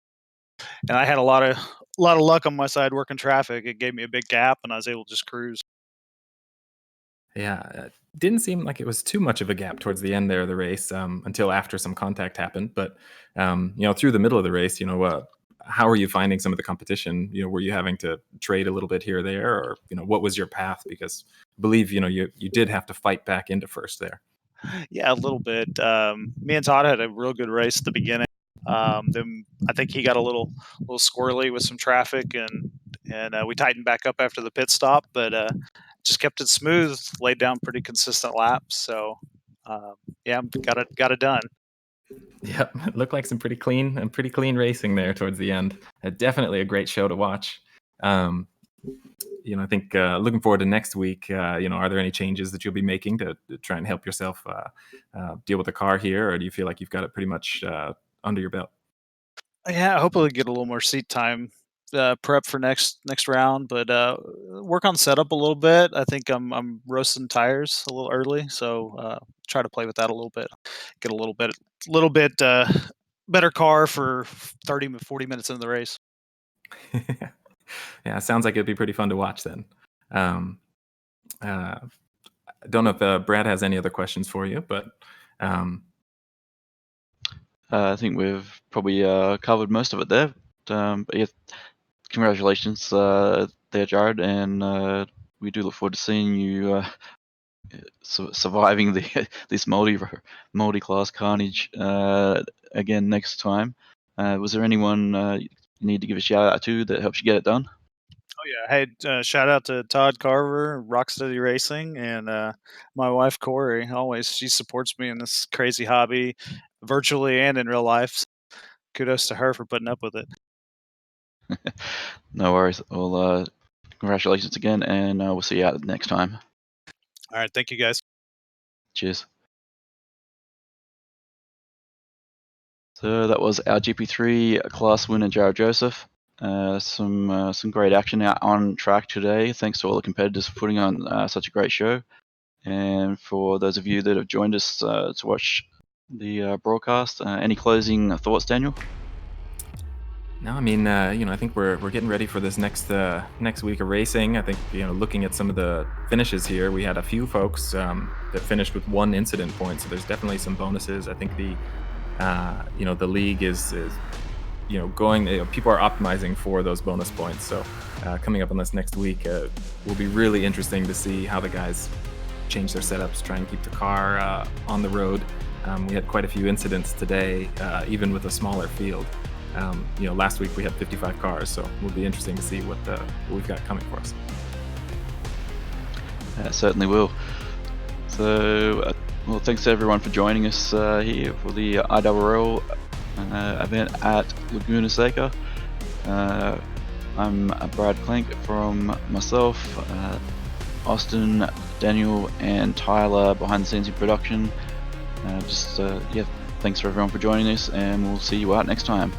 And I had a lot of luck on my side working traffic. It gave me a big gap, and I was able to just cruise. Yeah, didn't seem like it was too much of a gap towards the end there of the race until after some contact happened. But through the middle of the race, how are you finding some of the competition? Were you having to trade a little bit here or there, or what was your path? Because I believe you did have to fight back into first there. Yeah, a little bit. Me and Todd had a real good race at the beginning. Then I think he got a little squirrely with some traffic, and we tightened back up after the pit stop, but just kept it smooth, laid down pretty consistent laps. So yeah, got it done. Yep, it looked like some pretty clean racing there towards the end. Definitely a great show to watch. I think looking forward to next week. Are there any changes that you'll be making to try and help yourself deal with the car here, or do you feel like you've got it pretty much under your belt? Yeah, hopefully get a little more seat time prep for next round, but work on setup a little bit. I think I'm roasting tires a little early, so try to play with that a little bit. Get a little bit better car for 30 to 40 minutes into the race. Yeah, sounds like it'd be pretty fun to watch then. I don't know if Brad has any other questions for you, but I think we've probably covered most of it there. But yeah, congratulations there, Jared, and we do look forward to seeing you surviving this multi-class carnage again next time. Was there anyone you need to give a shout out to that helps you get it done? Oh yeah, hey, shout out to Todd Carver, Rocksteady Racing, and my wife Corey. Always, she supports me in this crazy hobby, virtually and in real life. Kudos to her for putting up with it. No worries. Well, congratulations again, and we'll see you out next time. All right, thank you guys. Cheers. So that was our GP3 class winner, Jared Joseph. Some great action out on track today. Thanks to all the competitors for putting on such a great show. And for those of you that have joined us to watch the broadcast, any closing thoughts, Daniel? No, I mean, I think we're getting ready for this next week of racing. I think, looking at some of the finishes here, we had a few folks that finished with 1 incident point, so there's definitely some bonuses. I think the league is going. People are optimizing for those bonus points. So coming up on this next week will be really interesting to see how the guys change their setups, try and keep the car on the road. We had quite a few incidents today, even with a smaller field. Last week we had 55 cars, so it will be interesting to see what we've got coming for us. Certainly will. So, well, thanks to everyone for joining us here for the iWRL event at Laguna Seca. I'm Brad Clink from myself, Austin, Daniel, and Tyler behind the scenes in production. Thanks for everyone for joining us, and we'll see you out next time.